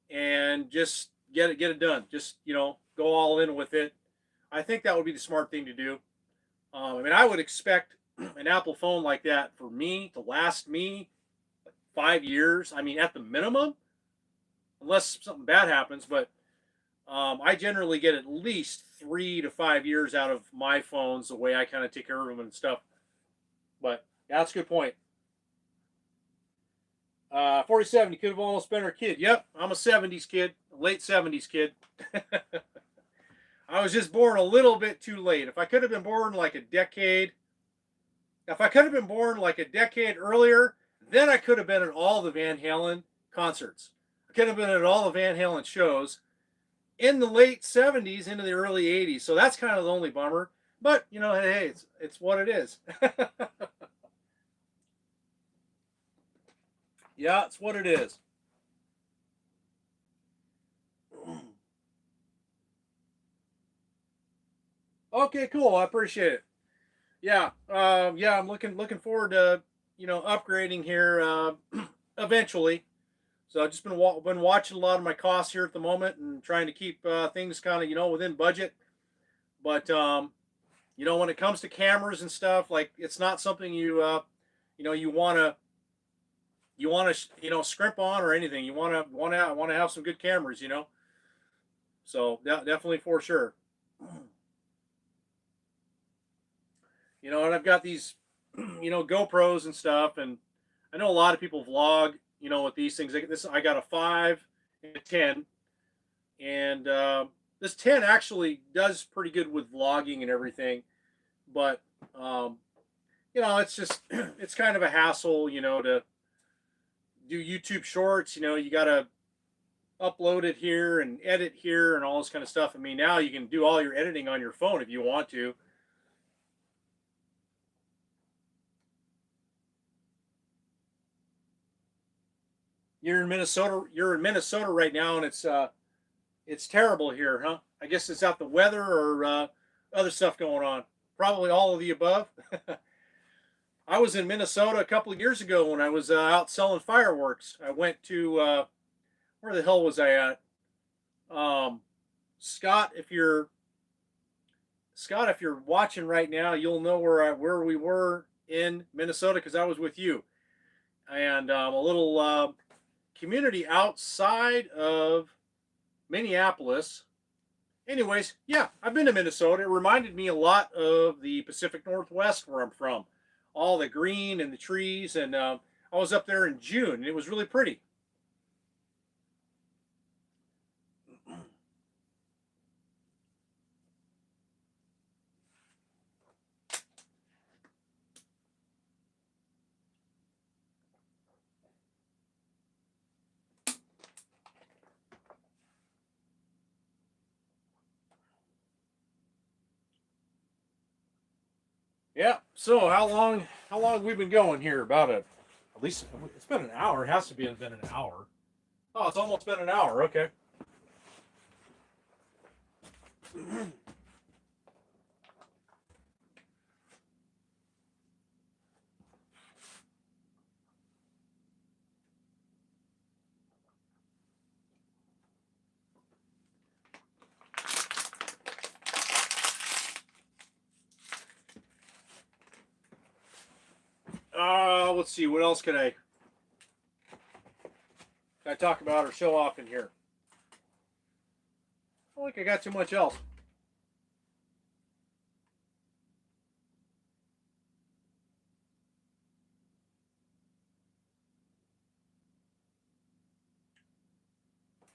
A: and just get it done. Just go all in with it. I think that would be the smart thing to do. I would expect an Apple phone like that for me to last me like 5 years. At the minimum, unless something bad happens. But I generally get at least 3 to 5 years out of my phones, the way I kind of take care of them and stuff. But yeah, that's a good point. 47, you could have almost been our kid. Yep, I'm a 70s kid, a late 70s kid. I was just born a little bit too late. If I could have been born like a decade, if I could have been born like a decade earlier, then I could have been at all the Van Halen concerts. I could have been at all the Van Halen shows in the late 70s into the early 80s. So that's kind of the only bummer. But, hey, it's what it is. Yeah, it's what it is. Okay, cool. I appreciate it. Yeah, yeah. I'm looking forward to upgrading here eventually. So I've just been watching a lot of my costs here at the moment and trying to keep things kind of within budget. But when it comes to cameras and stuff, like it's not something you want to scrimp on or anything. You want to have some good cameras. So definitely for sure. And I've got these GoPros and stuff, and I know a lot of people vlog with these things. Like this, I got a 5 and a 10, and this 10 actually does pretty good with vlogging and everything. But it's just it's kind of a hassle, to do YouTube shorts. You got to upload it here and edit here and all this kind of stuff. Now you can do all your editing on your phone if you want to. You're in Minnesota. You're in Minnesota right now, and it's terrible here, huh? I guess it's out the weather or other stuff going on. Probably all of the above. I was in Minnesota a couple of years ago when I was out selling fireworks. I went to where the hell was I at? Um, Scott, if you're watching right now, you'll know where we were in Minnesota because I was with you, and a little community outside of Minneapolis. Anyways, yeah, I've been to Minnesota. It reminded me a lot of the Pacific Northwest where I'm from. All the green and the trees, and I was up there in June, and it was really pretty. Yeah. So how long have we been going here? About at least it's been an hour. It has to be been an hour. Oh, it's almost been an hour. Okay. Let's see. What else can I talk about or show off in here? I don't think I got too much else.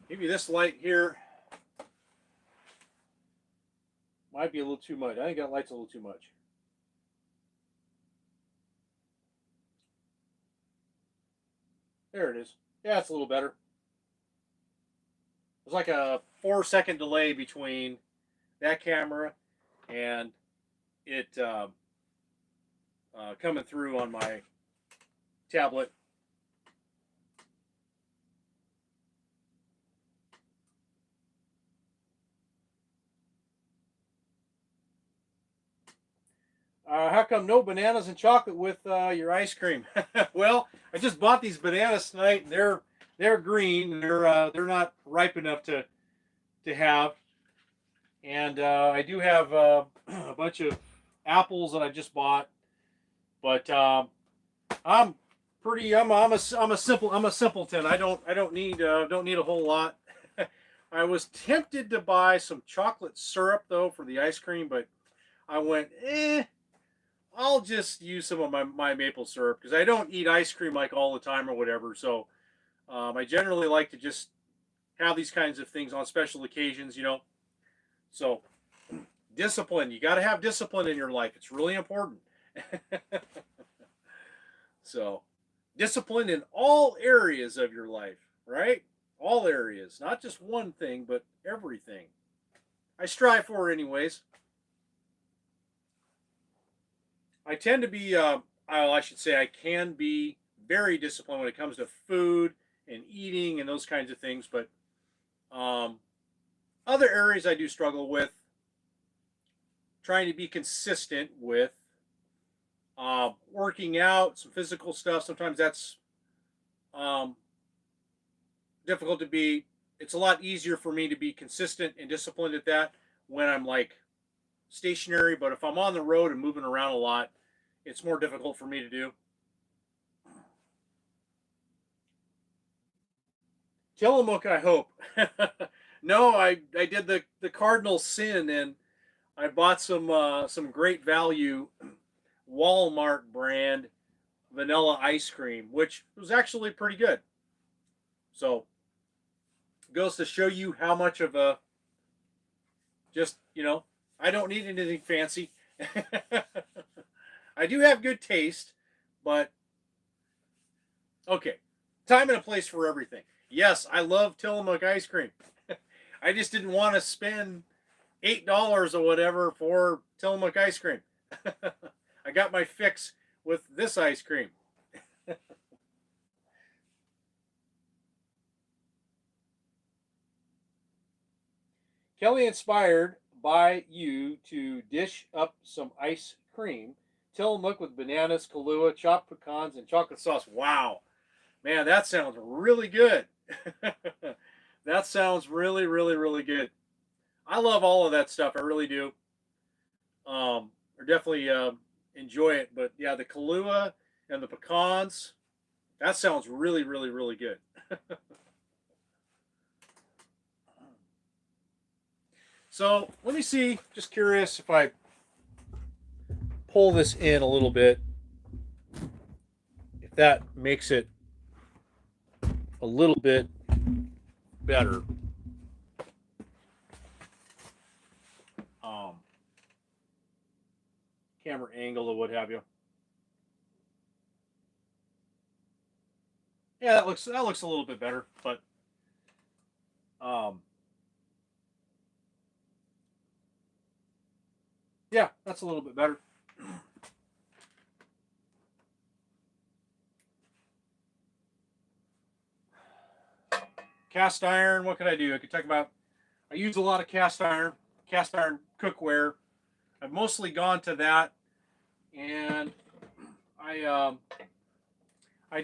A: Maybe this light here might be a little too much. I think that light's a little too much. There it is. Yeah, it's a little better. There's like a 4-second delay between that camera and it coming through on my tablet. How come no bananas and chocolate with your ice cream? Well, I just bought these bananas tonight, and they're green. They're not ripe enough to have. And I do have a bunch of apples that I just bought, but I'm pretty. I'm a simpleton. I don't need a whole lot. I was tempted to buy some chocolate syrup though for the ice cream, but I went, I'll just use some of my maple syrup because I don't eat ice cream like all the time or whatever. So I generally like to just have these kinds of things on special occasions, So discipline. You got to have discipline in your life. It's really important. So discipline in all areas of your life, right? All areas, not just one thing, but everything. I strive for it anyways. I tend to be, I should say, I can be very disciplined when it comes to food and eating and those kinds of things. But um, other areas I do struggle with trying to be consistent with working out, some physical stuff. Sometimes that's um, difficult to be. It's a lot easier for me to be consistent and disciplined at that when I'm like stationary. But if I'm on the road and moving around a lot, it's more difficult for me to do. Tillamook, I hope. No, I did the cardinal sin and I bought some great value Walmart brand vanilla ice cream, which was actually pretty good. So goes to show you how much of a just I don't need anything fancy. I do have good taste, but okay, time and a place for everything. Yes, I love Tillamook ice cream. I just didn't want to spend $8 or whatever for Tillamook ice cream. I got my fix with this ice cream. Kelly inspired by you to dish up some ice cream. Tillamook with bananas, Kahlua, chopped pecans, and chocolate sauce. Wow, man, that sounds really good. That sounds really, really, really good. I love all of that stuff. I really do. I definitely enjoy it. But yeah, the Kahlua and the pecans, that sounds really, really, really good. So let me see. Just curious if I pull this in a little bit, if that makes it a little bit better. Um, Camera angle or what have you. Yeah, that looks a little bit better, but um, yeah, that's a little bit better. Cast iron. What could I do? I could talk about. I use a lot of cast iron cookware. I've mostly gone to that, and I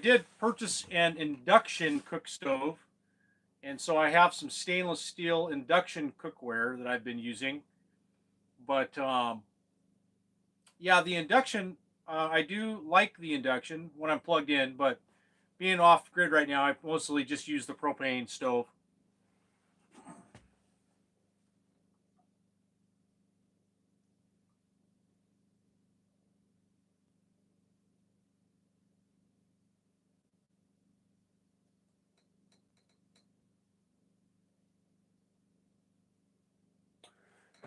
A: did purchase an induction cook stove, and so I have some stainless steel induction cookware that I've been using. But yeah, the induction, I do like the induction when I'm plugged in, but being off grid right now, I mostly just use the propane stove.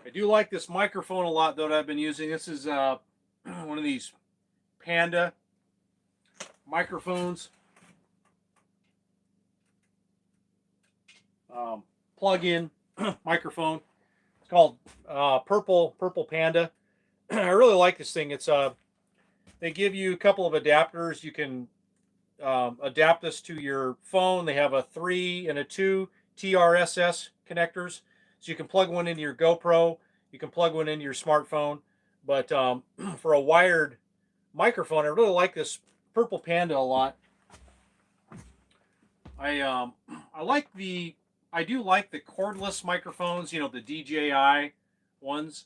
A: I do like this microphone a lot, though, that I've been using. This is one of these Panda microphones. Plug-in microphone. It's called Purple Panda. I really like this thing. It's they give you a couple of adapters. You can adapt this to your phone. They have a 3 and a 2 TRSS connectors, so you can plug one into your GoPro. You can plug one into your smartphone. But for a wired microphone, I really like this Purple Panda a lot. I do like the cordless microphones, you know, the DJI ones,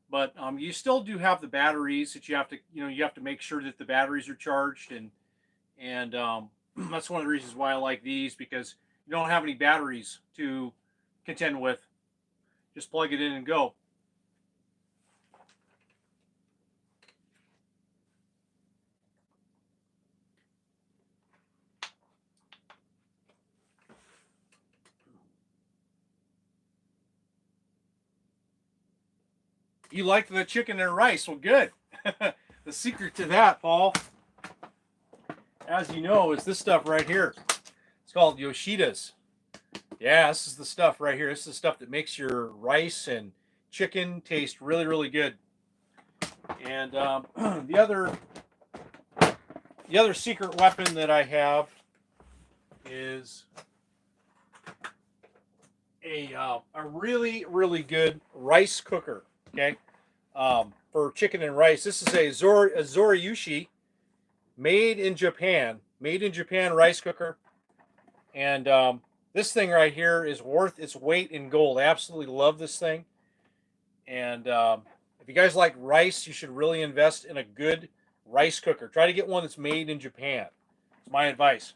A: but you still do have the batteries that you have to, you have to make sure that the batteries are charged, and that's one of the reasons why I like these, because you don't have any batteries to contend with. Just plug it in and go. You like the chicken and rice? Well, good. The secret to that, Paul, as you know, is this stuff right here. It's called Yoshida's. Yeah, this is the stuff right here. This is the stuff that makes your rice and chicken taste really, really good. And the other secret weapon that I have is a really, really good rice cooker. Okay, for chicken and rice. This is a Zorayushi, made in Japan rice cooker, and this thing right here is worth its weight in gold. I absolutely love this thing, and if you guys like rice, you should really invest in a good rice cooker. Try to get one that's made in Japan. It's my advice.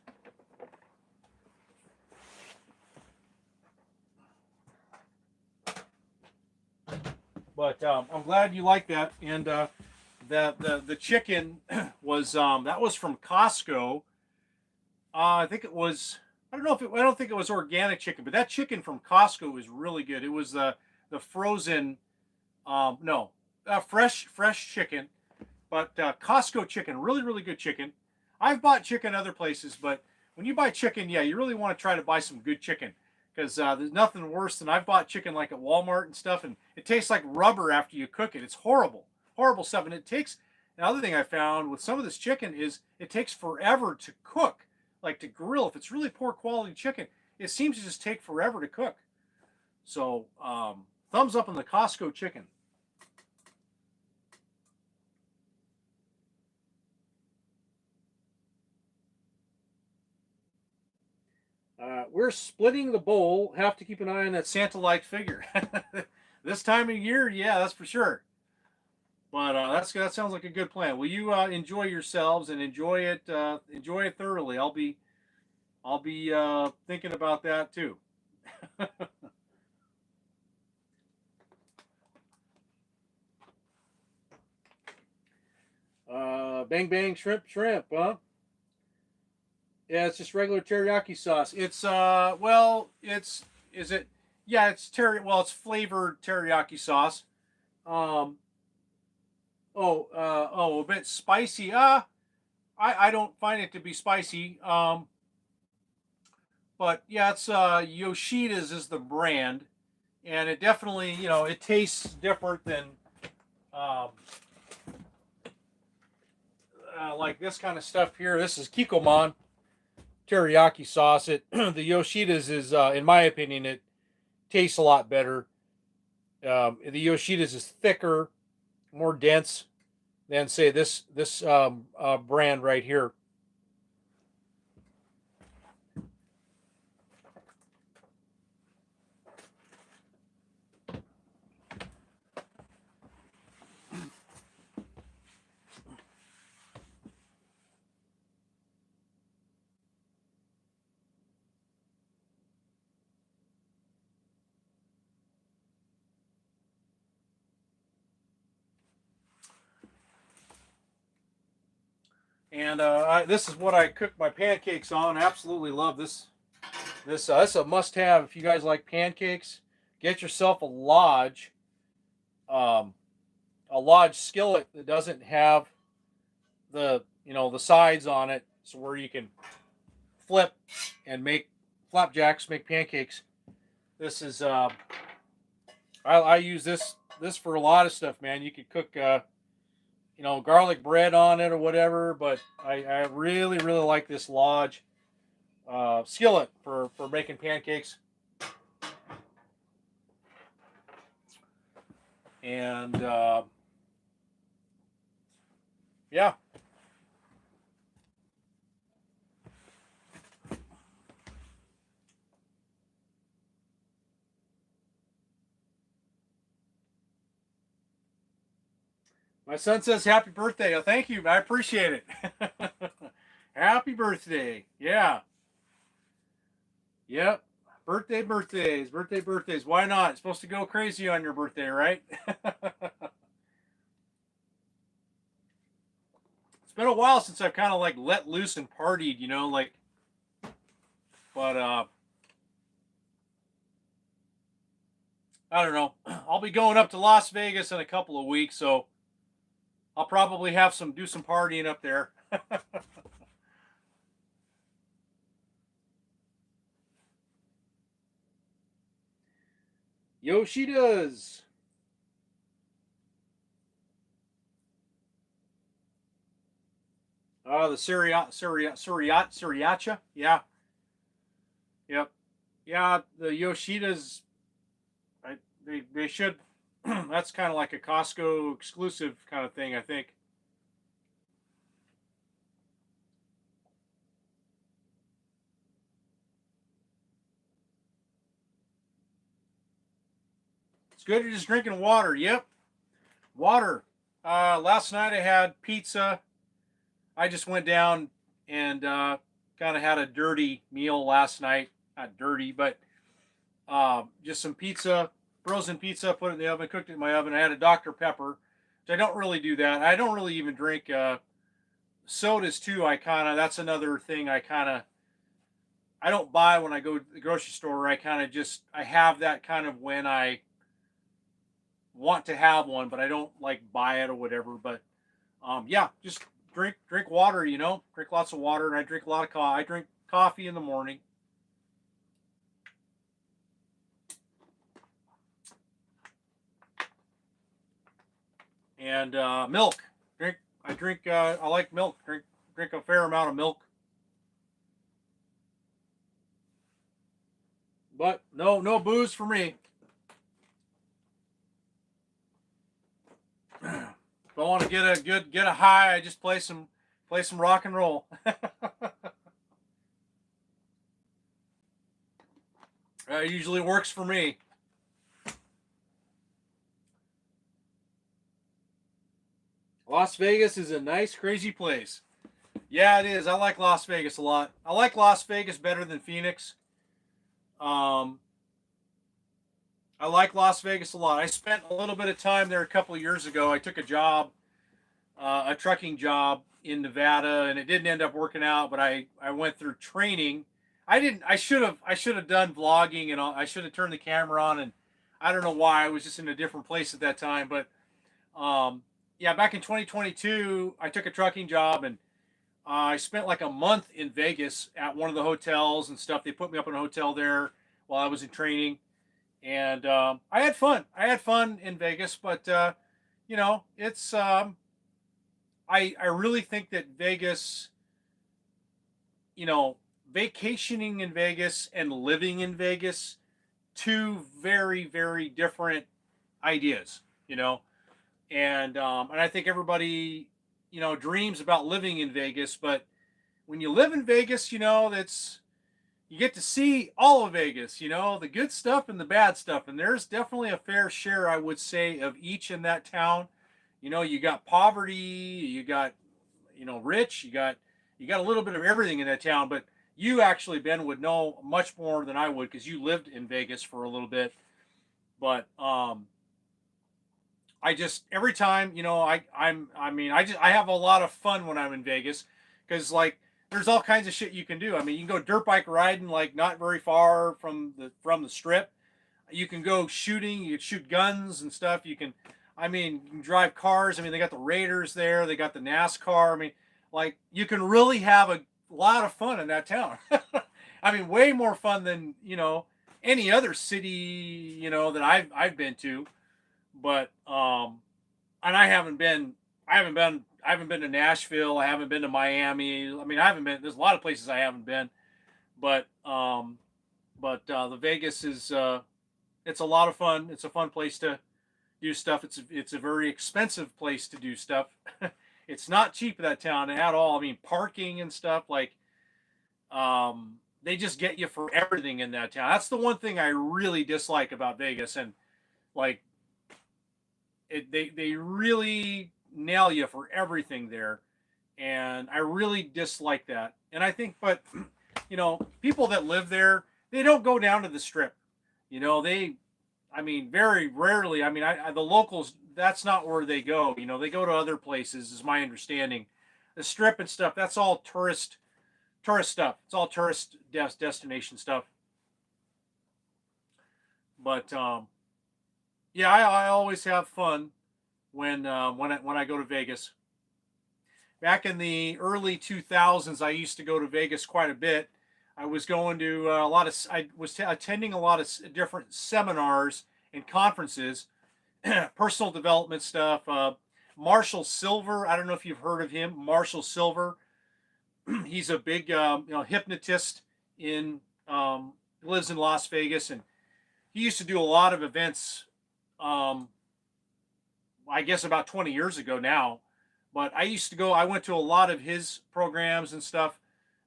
A: But I'm glad you like that. And the chicken was that was from Costco. I think it was. I don't know if I don't think it was organic chicken, but that chicken from Costco was really good. It was the frozen, no, fresh chicken, but Costco chicken, really, really good chicken. I've bought chicken other places, but when you buy chicken, yeah, you really want to try to buy some good chicken, because there's nothing worse than I've bought chicken like at Walmart and stuff, and it tastes like rubber after you cook it. It's horrible, horrible stuff. And it takes, another thing I found with some of this chicken is it takes forever to cook, like to grill. If it's really poor quality chicken, it seems to just take forever to cook. So thumbs up on the Costco chicken. We're splitting the bowl. Have to keep an eye on that Santa-like figure. This time of year, yeah, that's for sure. But that sounds like a good plan. Will you enjoy yourselves and enjoy it thoroughly? I'll be thinking about that too. Bang bang shrimp, huh? Yeah, it's just regular teriyaki sauce. It's well, it's is it? Yeah, it's well, it's flavored teriyaki sauce. Um, a bit spicy. I don't find it to be spicy. But yeah, it's Yoshida's is the brand, and it definitely, it tastes different than um, like this kind of stuff here. This is Kikkoman teriyaki sauce. It the Yoshida's is, in my opinion, it tastes a lot better. The Yoshida's is thicker, more dense than say this brand right here. And this is what I cook my pancakes on. I absolutely love this. This is a must-have if you guys like pancakes. Get yourself um, a Lodge skillet that doesn't have the sides on it, so where you can flip and make flapjacks, make pancakes. This is I use this for a lot of stuff, man. You could cook garlic bread on it or whatever, but I really like this Lodge skillet for making pancakes. And yeah. My son says happy birthday. Oh, thank you. I appreciate it. Happy birthday. Yeah. Yep. Birthdays. Why not? It's supposed to go crazy on your birthday, right? It's been a while since I've kind of like let loose and partied, but I don't know. I'll be going up to Las Vegas in a couple of weeks, so I'll probably do some partying up there. Yoshida's. The Sriracha. Yeah. Yep. Yeah, the Yoshida's, they should, that's kind of like a Costco exclusive kind of thing, I think. It's good you're just drinking water. Yep. Water. Last night I had pizza. I just went down and kind of had a dirty meal last night. Not dirty, but just some pizza, frozen pizza, put it in the oven, cooked it in my oven. I had a Dr. Pepper, which I don't really do that. I don't really even drink sodas too. That's another thing I don't buy when I go to the grocery store. I have that kind of when I want to have one, but I don't like buy it or whatever. But yeah, just drink water, drink lots of water. And I drink a lot of coffee. I drink coffee in the morning. And milk. I like milk. Drink a fair amount of milk. But no booze for me. If I want to get a high, I just play some rock and roll. It usually works for me. Las Vegas is a nice, crazy place. Yeah, it is. I like Las Vegas a lot. I like Las Vegas better than Phoenix. Um, I like Las Vegas a lot. I spent a little bit of time there a couple of years ago. I took a trucking job in Nevada, and it didn't end up working out. But I went through training. I didn't. I should have done vlogging and all. I should have turned the camera on, and I don't know why. I was just in a different place at that time. But yeah, back in 2022, I took a trucking job, and I spent like a month in Vegas at one of the hotels and stuff. They put me up in a hotel there while I was in training, and I had fun. I had fun in Vegas, but it's I really think that Vegas, you know, vacationing in Vegas and living in Vegas, two very, very different ideas, you know. And I think everybody, dreams about living in Vegas, but when you live in Vegas, that's you get to see all of Vegas, the good stuff and the bad stuff. And there's definitely a fair share, I would say, of each in that town. You got poverty, you got, rich, you got a little bit of everything in that town. But you actually, Ben, would know much more than I would because you lived in Vegas for a little bit. But I just every time, I have a lot of fun when I'm in Vegas because like there's all kinds of shit you can do. I mean, you can go dirt bike riding like not very far from the strip. You can go shooting. You can shoot guns and stuff. You can drive cars. I mean, they got the Raiders there. They got the NASCAR. I mean, like you can really have a lot of fun in that town. I mean, way more fun than any other city that I've been to. But and I haven't been to Nashville. I haven't been to Miami. I mean, I haven't been. There's a lot of places I haven't been, but the Vegas is it's a lot of fun. It's a fun place to do stuff. It's a very expensive place to do stuff. It's not cheap in that town at all. I mean, parking and stuff like they just get you for everything in that town. That's the one thing I really dislike about Vegas, and like they really nail you for everything there, and I really dislike that. And I think, but people that live there, they don't go down to the strip. Very rarely. I mean, the locals, that's not where they go. They go to other places, is my understanding. The strip and stuff, that's all tourist stuff. It's all tourist destination stuff. But yeah, I always have fun when I go to Vegas. Back in the early 2000s, I used to go to Vegas quite a bit. I was going to I was attending a lot of different seminars and conferences, personal development stuff. Marshall Silver, I don't know if you've heard of him. Marshall Silver, he's a big hypnotist in lives in Las Vegas, and he used to do a lot of events. I guess about 20 years ago now, but I used to go. I went to a lot of his programs and stuff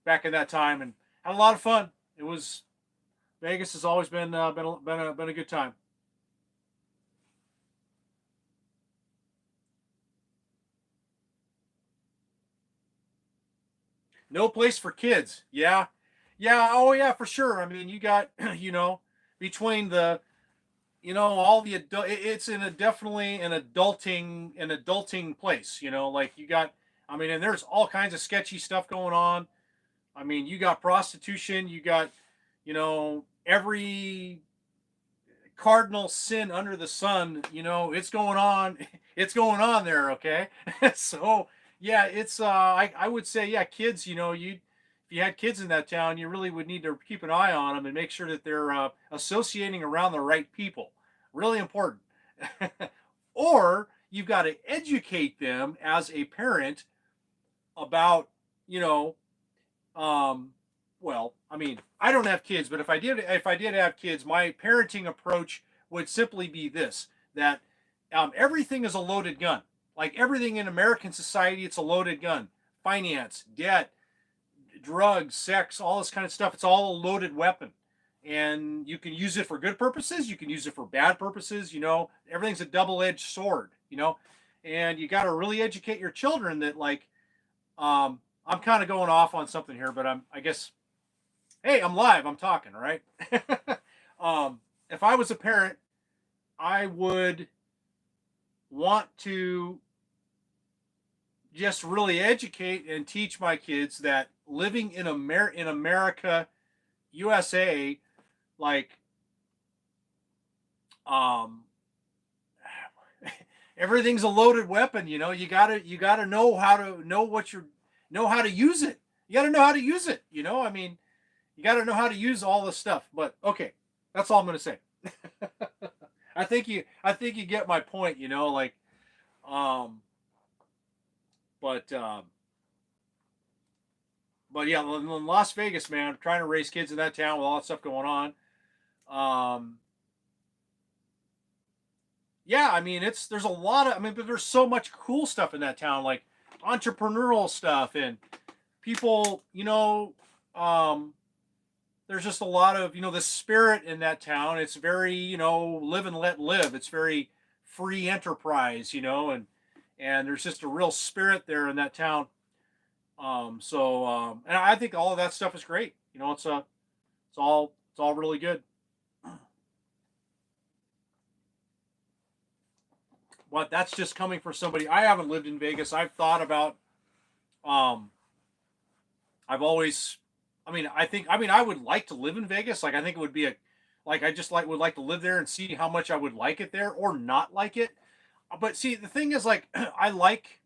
A: back in that time, and had a lot of fun. It was Vegas has always been a good time. No place for kids. Yeah, yeah. Oh yeah, for sure. I mean, you got between the all the adult, it's in a definitely an adulting place. Like you got. I mean, and there's all kinds of sketchy stuff going on. I mean, you got prostitution. You got every cardinal sin under the sun. It's going on. It's going on there. Okay, so yeah, it's I would say yeah, kids. If you had kids in that town, you really would need to keep an eye on them and make sure that they're associating around the right people. Really important. Or you've got to educate them as a parent about you know well, I mean, I don't have kids, but if I did have kids, my parenting approach would simply be this: that everything is a loaded gun. Like everything in American society, it's a loaded gun. Finance, debt, drugs, sex, all this kind of stuff. It's all a loaded weapon, and you can use it for good purposes. You can use it for bad purposes. Everything's a double-edged sword. And you got to really educate your children that like I'm kind of going off on something here, but I guess, hey, I'm live. I'm talking, all right? If I was a parent, I would want to just really educate and teach my kids that living in America, USA, like, um, everything's a loaded weapon. You gotta know how to use it. You gotta know how to use it. I mean, you gotta know how to use all this stuff. But okay, that's all I'm gonna say. I think you get my point. Like, um, but but yeah, in Las Vegas, man, I'm trying to raise kids in that town with all that stuff going on. Yeah, I mean, there's a lot of, I mean, but there's so much cool stuff in that town, like entrepreneurial stuff and people, there's just a lot of, the spirit in that town. It's very, live and let live. It's very free enterprise, and there's just a real spirit there in that town. And I think all of that stuff is great. It's all really good. But that's just coming from somebody. I haven't lived in Vegas. I've thought about, um, I've always, I would like to live in Vegas. Like, I think it would be I just would like to live there and see how much I would like it there or not like it. But see, the thing is, like, I like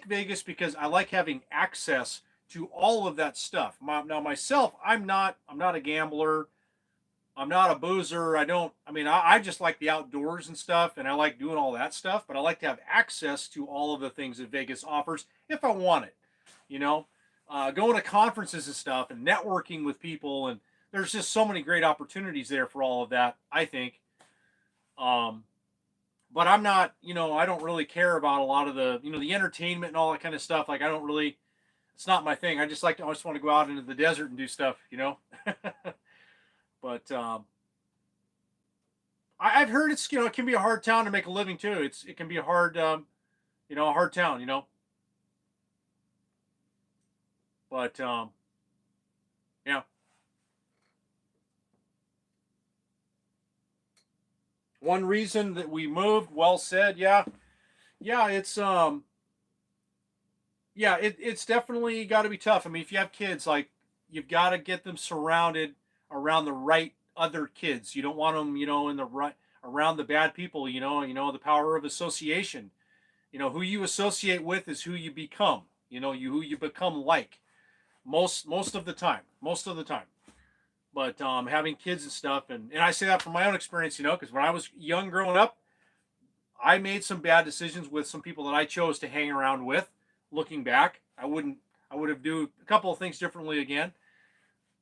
A: Vegas because I like having access to all of that stuff. Now myself, I'm not a gambler. I'm not a boozer. I just like the outdoors and stuff, and I like doing all that stuff. But I like to have access to all of the things that Vegas offers if I want it. You know, Going to conferences and stuff, and networking with people, and there's just so many great opportunities there for all of that. I think. Um, but I'm not, I don't really care about a lot of the entertainment and all that kind of stuff. Like, I don't really, it's not my thing. I just want to go out into the desert and do stuff. But I've heard it can be a hard town to make a living too. It can be a hard, a hard town. But yeah, one reason that we moved, well said. Yeah, yeah, it's definitely got to be tough. I mean, if you have kids, like, you've got to get them surrounded around the right other kids. You don't want them, in the right around the bad people. The power of association. Who you associate with is who you become. Who you become like most of the time. Most of the time. But having kids and stuff, and I say that from my own experience, because when I was young growing up, I made some bad decisions with some people that I chose to hang around with. Looking back, I would have do a couple of things differently again.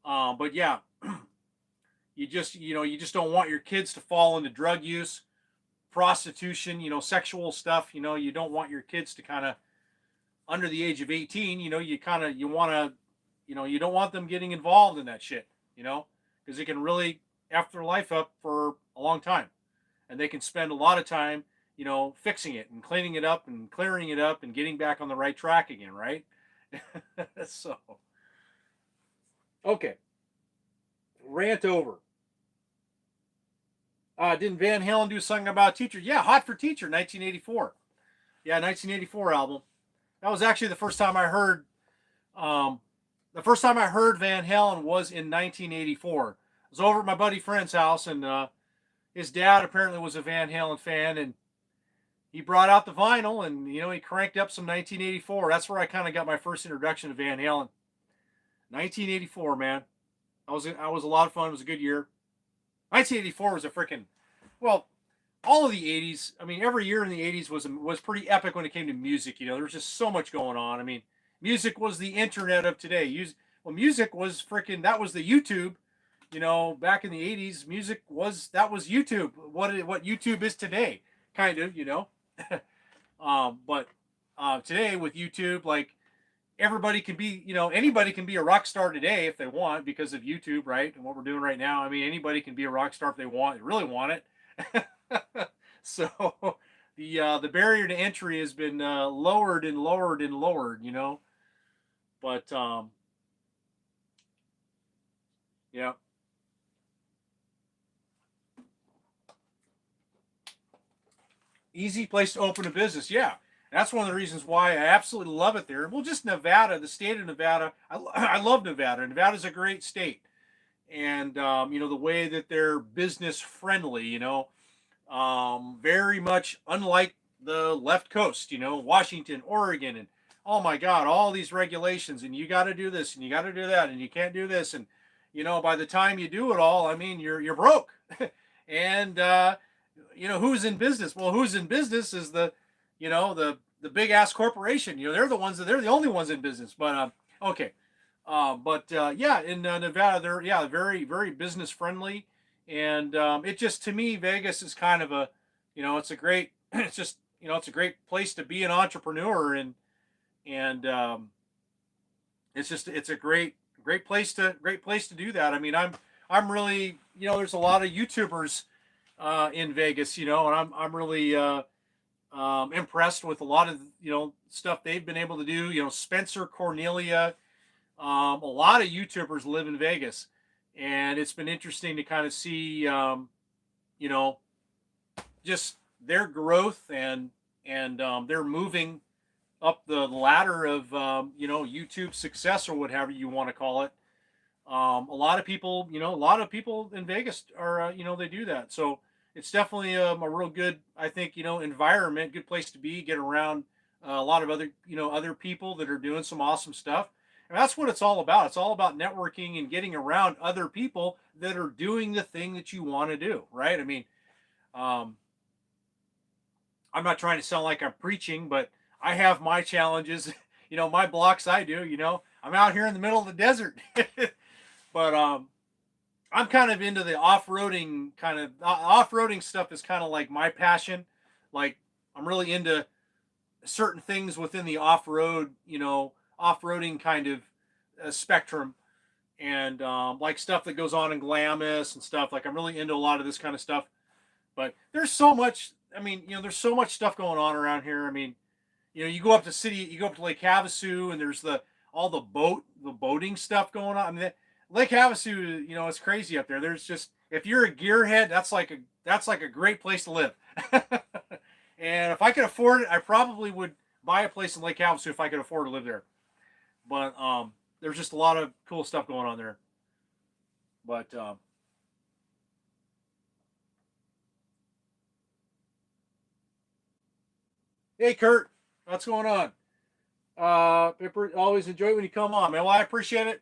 A: But yeah, you just don't want your kids to fall into drug use, prostitution, sexual stuff. You don't want your kids to kind of under the age of 18. You want to, you don't want them getting involved in that shit. Because it can really F their life up for a long time, and they can spend a lot of time fixing it and cleaning it up and clearing it up and getting back on the right track again, right? So, okay, rant over. Didn't Van Halen do something about Teacher? Yeah, Hot for Teacher, 1984. Yeah, 1984 album. That was actually the first time I heard. The first time I heard Van Halen was in 1984. I was over at my buddy friend's house, and his dad apparently was a Van Halen fan, and he brought out the vinyl, and he cranked up some 1984. That's where I kind of got my first introduction to Van Halen. 1984, man. I was a lot of fun. It was a good year. 1984 was a freaking, well, all of the 80s. I mean, every year in the 80s was pretty epic when it came to music. There was just so much going on. I mean, music was the internet of today. Music was freaking, that was the YouTube. Back in the 80s, that was YouTube. What YouTube is today, kind of. But today with YouTube, like, everybody can be, anybody can be a rock star today if they want, because of YouTube, right? And what we're doing right now. I mean, anybody can be a rock star if they really want it. So the barrier to entry has been lowered and lowered and lowered, But yeah. Easy place to open a business. Yeah. That's one of the reasons why I absolutely love it there. Well, just Nevada, the state of Nevada. I love Nevada. Nevada's a great state. And, the way that they're business friendly, very much unlike the left coast, Washington, Oregon, and oh my God, all these regulations, and you got to do this and you got to do that, and you can't do this. And, by the time you do it all, I mean, you're broke. And, who's in business? Well, who's in business is the big ass corporation. They're the only ones in business. But Okay. Yeah, in Nevada, they're very very business friendly, and it just to me Vegas is kind of a, it's a great it's just it's a great place to be an entrepreneur, and it's a great place to do that. I mean, I'm really, there's a lot of YouTubers in Vegas, and I'm really impressed with a lot of stuff they've been able to do. Spencer Cornelia, a lot of YouTubers live in Vegas, and it's been interesting to kind of see, you know, just their growth and they're moving up the ladder of YouTube success or whatever you want to call it. A lot of people, a lot of people in Vegas are, they do that. So it's definitely a real good, I think, environment, good place to be, get around a lot of other, other people that are doing some awesome stuff. And that's what it's all about. It's all about networking and getting around other people that are doing the thing that you want to do, right? I mean, um, I'm not trying to sound like I'm preaching, but I have my challenges, my blocks I do, I'm out here in the middle of the desert. But I'm kind of into the off-roading off-roading stuff is kind of like my passion. Like I'm really into certain things within the off-road, off-roading kind of spectrum, and like stuff that goes on in Glamis and stuff. Like I'm really into a lot of this kind of stuff. But there's so much. I mean, there's so much stuff going on around here. I mean, you go up to Lake Havasu, and there's all the boating stuff going on. I mean, Lake Havasu, it's crazy up there. There's just, if you're a gearhead, that's like a great place to live. And if I could afford it, I probably would buy a place in Lake Havasu if I could afford to live there. But there's just a lot of cool stuff going on there. But hey, Kurt, what's going on? Always enjoy it when you come on, man. Well, I appreciate it.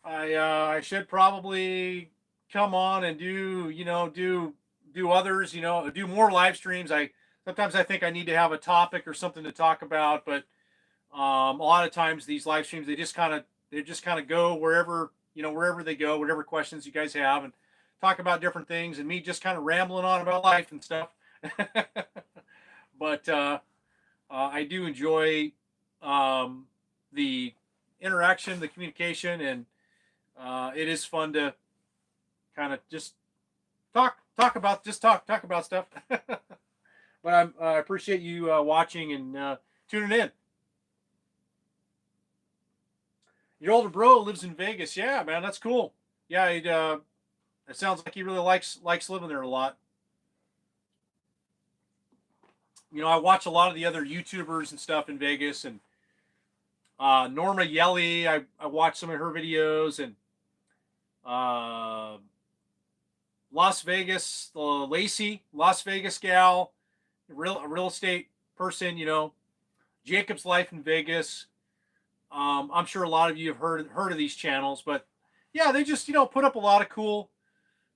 A: I should probably come on and do others, do more live streams. I sometimes I think I need to have a topic or something to talk about, but a lot of times these live streams they just kind of go wherever, wherever they go, whatever questions you guys have, and talk about different things, and me just kind of rambling on about life and stuff. But I do enjoy the interaction, the communication, and it is fun to kind of just talk about stuff. But I appreciate you watching and tuning in. Your older bro lives in Vegas. Yeah, man, that's cool. Yeah, it sounds like he really likes living there a lot. I watch a lot of the other YouTubers and stuff in Vegas, and Norma Yelly. I watch some of her videos, and uh, Las Vegas, Lacey, Las Vegas gal, a real estate person. Jacob's Life in Vegas. I'm sure a lot of you have heard of these channels, but yeah, they just put up a lot of cool,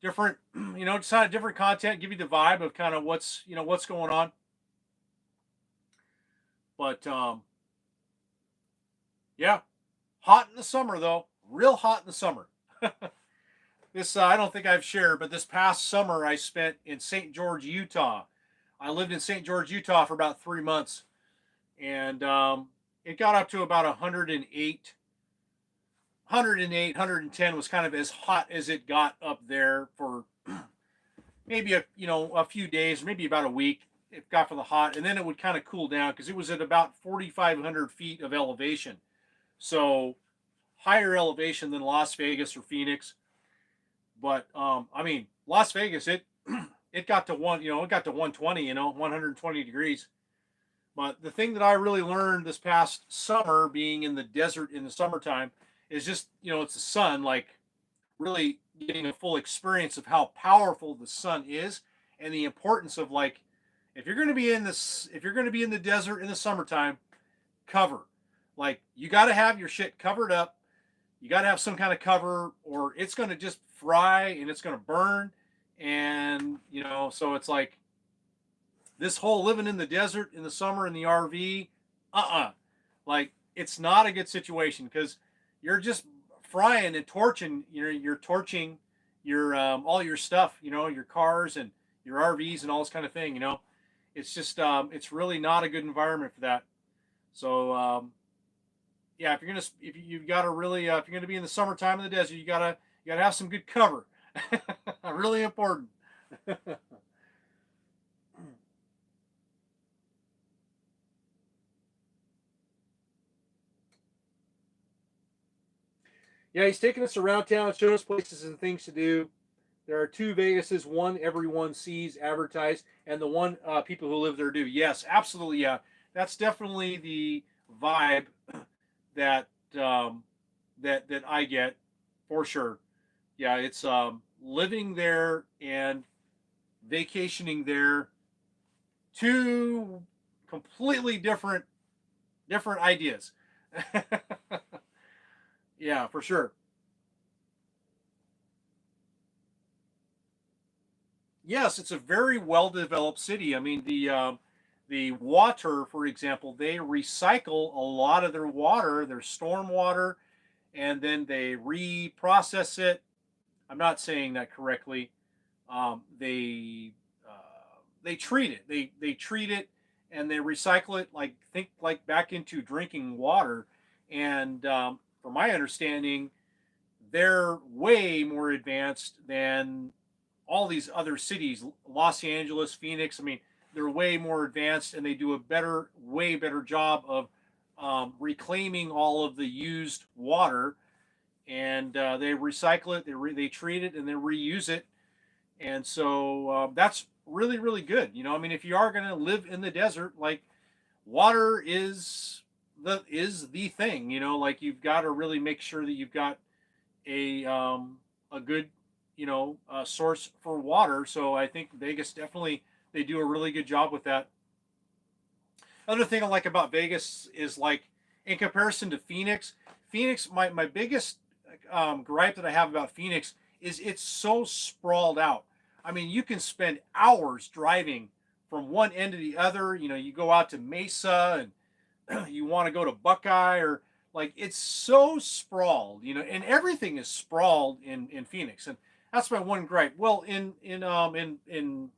A: different just kind of different content, give you the vibe of kind of what's going on. But yeah, hot in the summer though, real hot in the summer. This I don't think I've shared, but this past summer I spent in St. George, Utah. I lived in St. George, Utah for about 3 months, and it got up to about 108, 110 was kind of as hot as it got up there for maybe a few days, maybe about a week. It got for the hot, and then it would kind of cool down because it was at about 4,500 feet of elevation, so higher elevation than Las Vegas or Phoenix. But I mean, Las Vegas, it got to it got to 120, 120 degrees. But the thing that I really learned this past summer, being in the desert in the summertime, is just it's the sun. Like really getting a full experience of how powerful the sun is, and the importance of, like, if you're going to be in this, if you're going to be in the desert in the summertime, cover. Like you got to have your shit covered up. You got to have some kind of cover, or it's going to just fry and it's going to burn. And so it's like this whole living in the desert in the summer in the RV, like it's not a good situation because you're just frying and torching. You're torching your all your stuff. Your cars and your RVs and all this kind of thing. It's just it's really not a good environment for that. So yeah, if you've got to really if you're gonna be in the summertime in the desert, you gotta have some good cover. Really important. Yeah, he's taking us around town, showing us places and things to do. There are two Vegases, one everyone sees advertised, and the one people who live there do. Yes, absolutely. Yeah, that's definitely the vibe that that I get for sure. Yeah, it's living there and vacationing there. Two completely different ideas. Yeah, for sure. Yes, it's a very well developed city. I mean, the water, for example, they recycle a lot of their water, their storm water, and then they reprocess it. I'm not saying that correctly. They treat it. They treat it and they recycle it like think like back into drinking water. And from my understanding, they're way more advanced than all these other cities, Los Angeles, Phoenix. I mean, they're way more advanced and they do a way better job of reclaiming all of the used water, and they recycle it, they treat it, and they reuse it. And so that's really good. I mean, if you are going to live in the desert, like water is the thing. Like you've got to really make sure that you've got a good source for water. So I think Vegas definitely they do a really good job with that. Other thing I like about Vegas is like in comparison to Phoenix. Phoenix, my biggest gripe that I have about Phoenix is it's so sprawled out. I mean, you can spend hours driving from one end to the other. You go out to Mesa and you want to go to Buckeye or like it's so sprawled, and everything is sprawled in Phoenix, and that's my one gripe. Well, in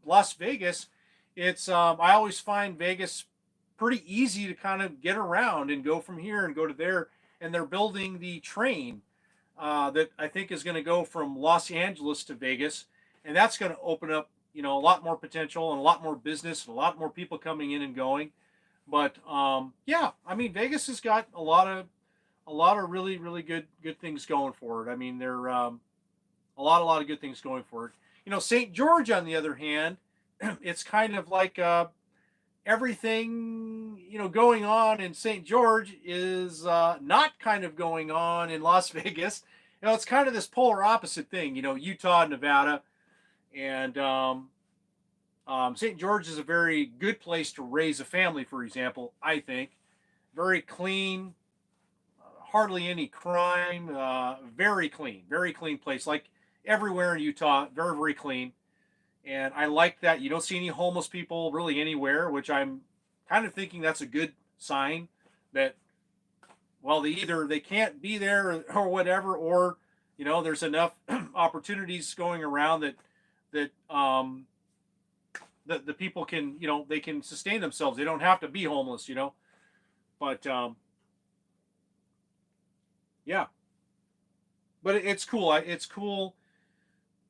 A: Las Vegas, it's I always find Vegas pretty easy to kind of get around and go from here and go to there, and they're building the train that I think is going to go from Los Angeles to Vegas, and that's going to open up a lot more potential and a lot more business and a lot more people coming in and going. But yeah, I mean Vegas has got a lot of really good things going for it. I mean they're a lot of good things going for it. St. George on the other hand, it's kind of like everything going on in St. George is not kind of going on in Las Vegas. It's kind of this polar opposite thing. Utah, Nevada, and St. George is a very good place to raise a family. For example, I think very clean, hardly any crime, very clean place. Like everywhere in Utah, very clean. And I like that you don't see any homeless people really anywhere, which I'm kind of thinking that's a good sign that well they can't be there or whatever, or there's enough opportunities going around that the people can they can sustain themselves. They don't have to be homeless. But yeah, but it's cool.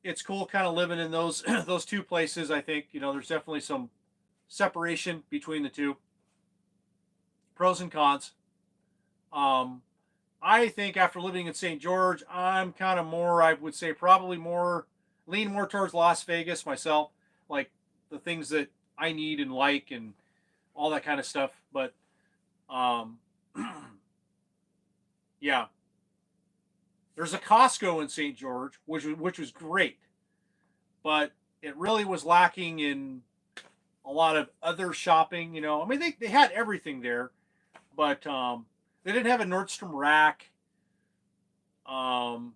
A: It's cool kind of living in those those two places. I think there's definitely some separation between the two, pros and cons. Um, I think after living in St. George, I'm kind of more. I would say probably more lean more towards Las Vegas myself, like the things that I need and like and all that kind of stuff. But um, yeah, there's a Costco in St. George, which was great, but it really was lacking in a lot of other shopping. I mean, they had everything there, but they didn't have a Nordstrom Rack, um,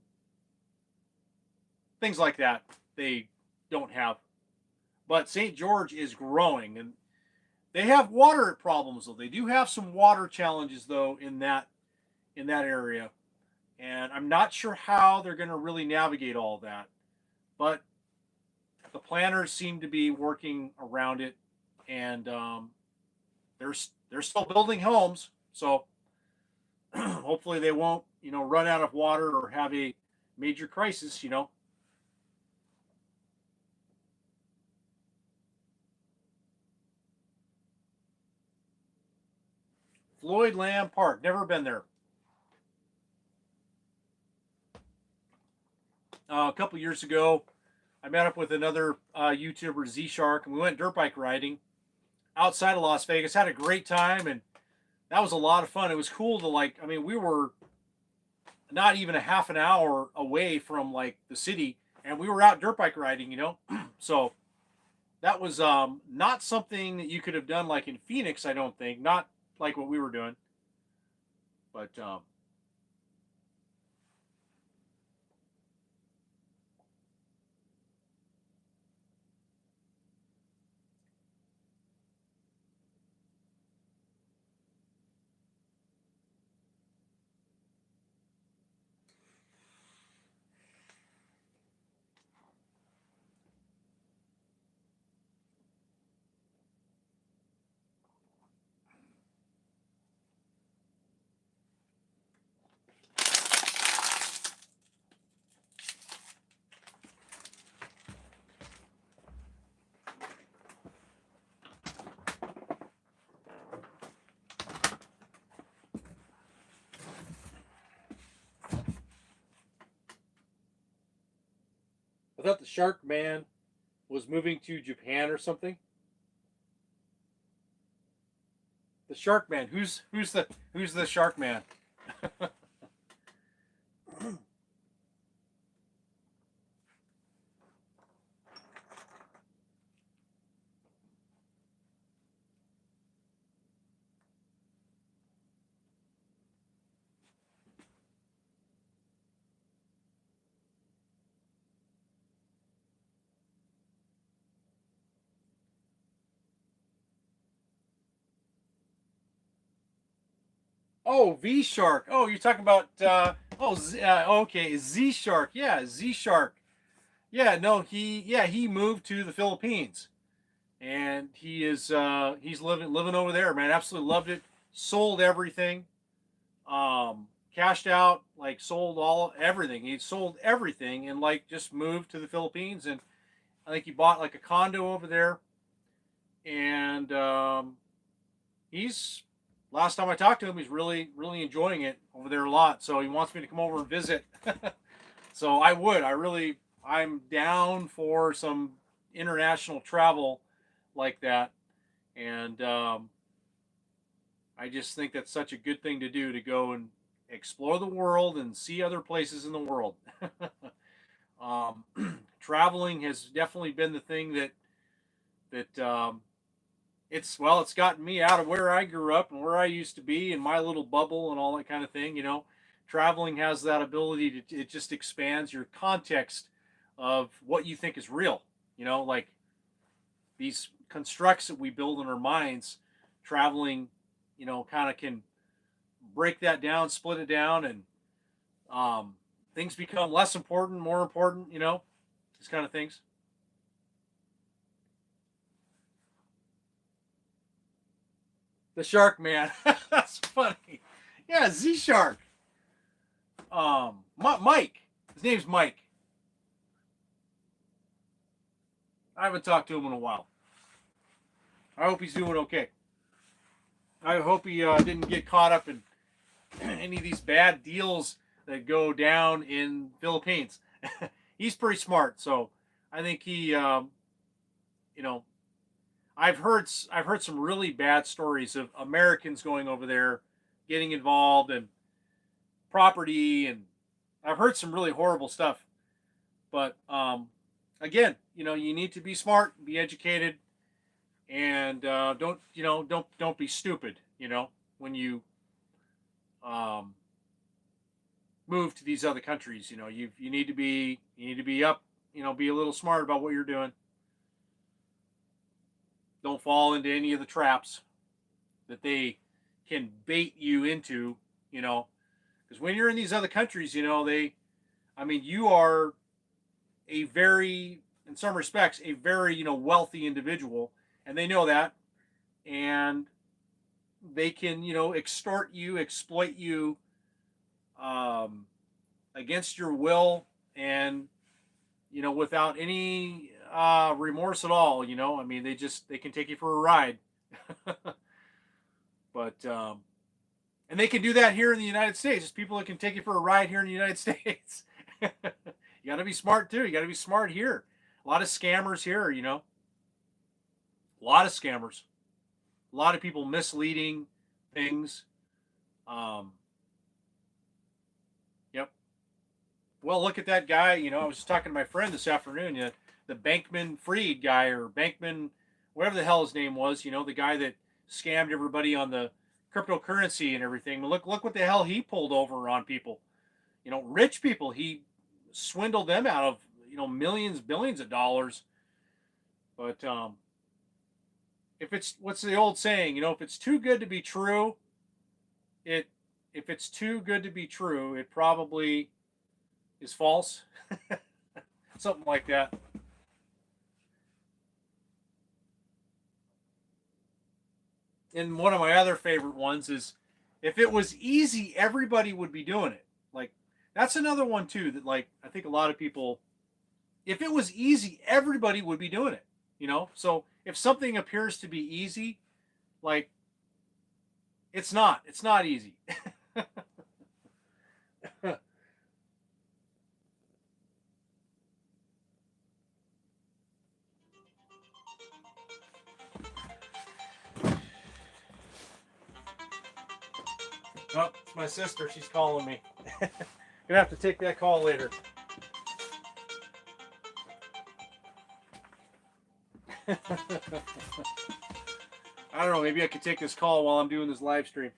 A: things like that. They don't have. But St. George is growing, and They have water problems though. They do have some water challenges though in that area, and I'm not sure how they're going to really navigate all that. But the planners seem to be working around it, and they're still building homes, so hopefully they won't run out of water or have a major crisis. Floyd Lamb Park, never been there. A couple years ago, I met up with another YouTuber, Z Shark, and we went dirt bike riding outside of Las Vegas. Had a great time, and that was a lot of fun. It was cool to we were not even a half an hour away from like the city, and we were out dirt bike riding. So that was not something that you could have done like in Phoenix. I don't think, not like what we were doing, but I thought the Shark Man was moving to Japan or something. The Shark Man. Who's the Shark Man? Oh, V Shark. Oh, you're talking about okay, Z Shark. Yeah, Z Shark. Yeah, no, he moved to the Philippines, and he's living over there, man. Absolutely loved it. Sold everything. Cashed out, like sold all everything. He sold everything and like just moved to the Philippines, and I think he bought like a condo over there, and he's last time I talked to him, he's really enjoying it over there a lot. So he wants me to come over and visit. So I'm down for some international travel like that, and I just think that's such a good thing to do, to go and explore the world and see other places in the world. um, Traveling has definitely been the thing that it's gotten me out of where I grew up and where I used to be and my little bubble and all that kind of thing. Traveling has that ability to, it just expands your context of what you think is real. Like these constructs that we build in our minds. Traveling, kind of can break that down, split it down, and um, things become less important, more important. These kind of things. The Shark Man. That's funny. Yeah, Z Shark. Mike. His name's Mike. I haven't talked to him in a while. I hope he's doing okay. I hope he didn't get caught up in any of these bad deals that go down in Philippines. He's pretty smart, so I think he, you know, I've heard some really bad stories of Americans going over there, getting involved and property, and I've heard some really horrible stuff. But again, you need to be smart, be educated, and don't be stupid. When you um, move to these other countries, you need to be up, be a little smart about what you're doing. Don't fall into any of the traps that they can bait you into, you know, because when you're in these other countries, you know, you are a very, in some respects, a very, wealthy individual, and they know that, and they can, extort you, exploit you, um, against your will, and without any remorse at all. They can take you for a ride. But and they can do that here in the United States. There's people that can take you for a ride here in the United States. You got to be smart too. You got to be smart here. A lot of scammers here, a lot of scammers, a lot of people misleading things. Um, yep. Well, look at that guy. I was just talking to my friend this afternoon. The Bankman Fried guy, or Bankman, whatever the hell his name was. The guy that scammed everybody on the cryptocurrency and everything. Look what the hell he pulled over on people. Rich people. He swindled them out of millions, billions of dollars. But if it's, what's the old saying? If it's too good to be true, if it's too good to be true, it probably is false. Something like that. And one of my other favorite ones is, if it was easy, everybody would be doing it. Like, that's another one too, that, like, I think a lot of people, if it was easy, everybody would be doing it. So if something appears to be easy, like, it's not easy. Oh, it's my sister. She's calling me. Gonna have to take that call later. I don't know. Maybe I could take this call while I'm doing this live stream.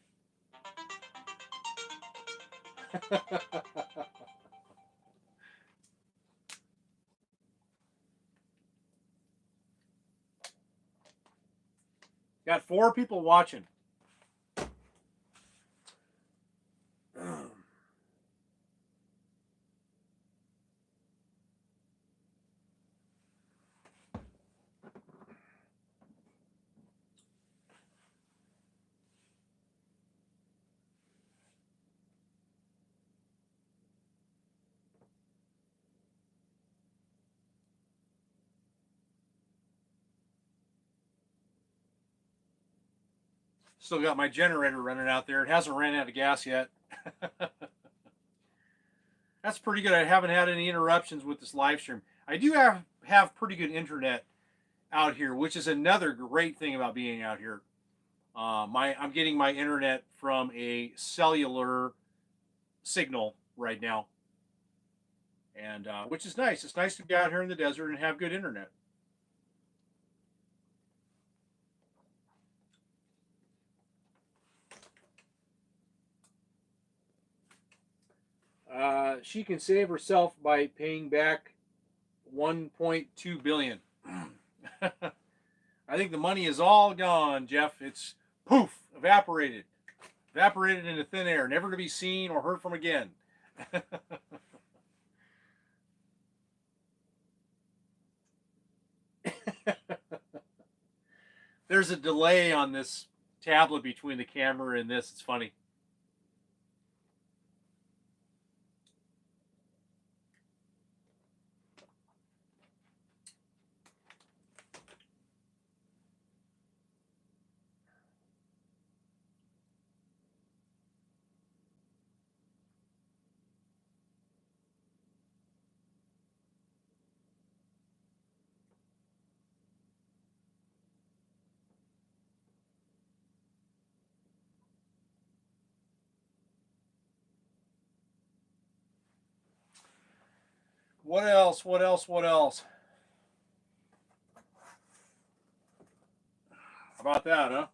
A: Got 4 people watching. Still got my generator running out there. It hasn't ran out of gas yet. That's pretty good. I haven't had any interruptions with this live stream. I do have pretty good internet out here, which is another great thing about being out here. I'm getting my internet from a cellular signal right now, and which is nice. It's nice to be out here in the desert and have good internet. She can save herself by paying back 1.2 billion. I think the money is all gone, Jeff. It's poof, evaporated into thin air, never to be seen or heard from again. There's a delay on this tablet between the camera and this. It's funny. What else? What else? What else? How about that, huh?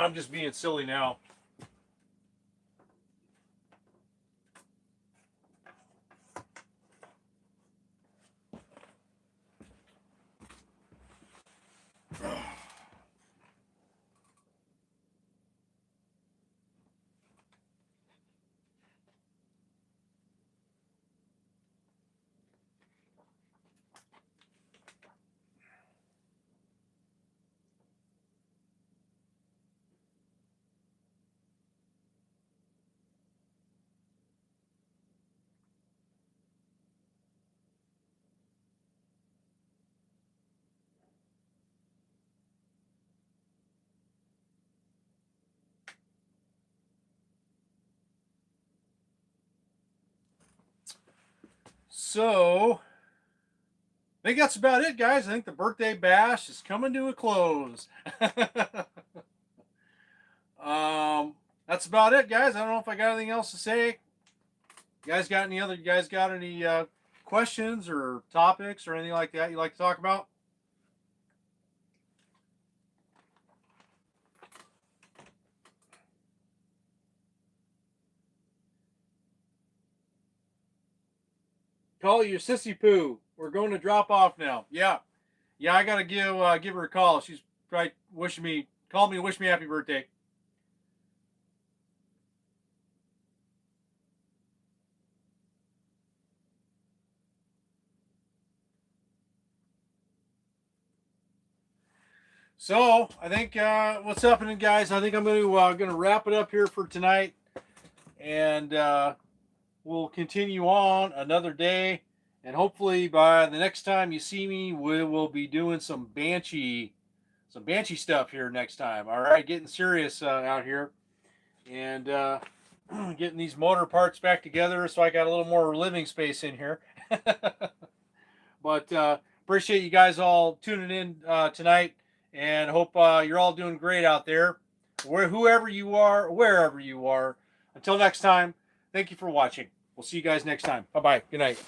A: I'm just being silly now. So, I think that's about it, guys. I think the birthday bash is coming to a close. That's about it, guys. I don't know if I got anything else to say. You guys got any questions or topics or anything like that you'd like to talk about? Call your sissy poo. We're going to drop off now. Yeah. I gotta give her a call. She's probably called me and wished me happy birthday. So I think what's happening, guys? I think I'm gonna wrap it up here for tonight, and we'll continue on another day. And hopefully by the next time you see me, we will be doing some Banshee stuff here next time. All right, getting serious out here, and getting these motor parts back together so I got a little more living space in here. But appreciate you guys all tuning in tonight, and hope you're all doing great out there, whoever you are, wherever you are. Until next time, thank you for watching. We'll see you guys next time. Bye-bye. Good night.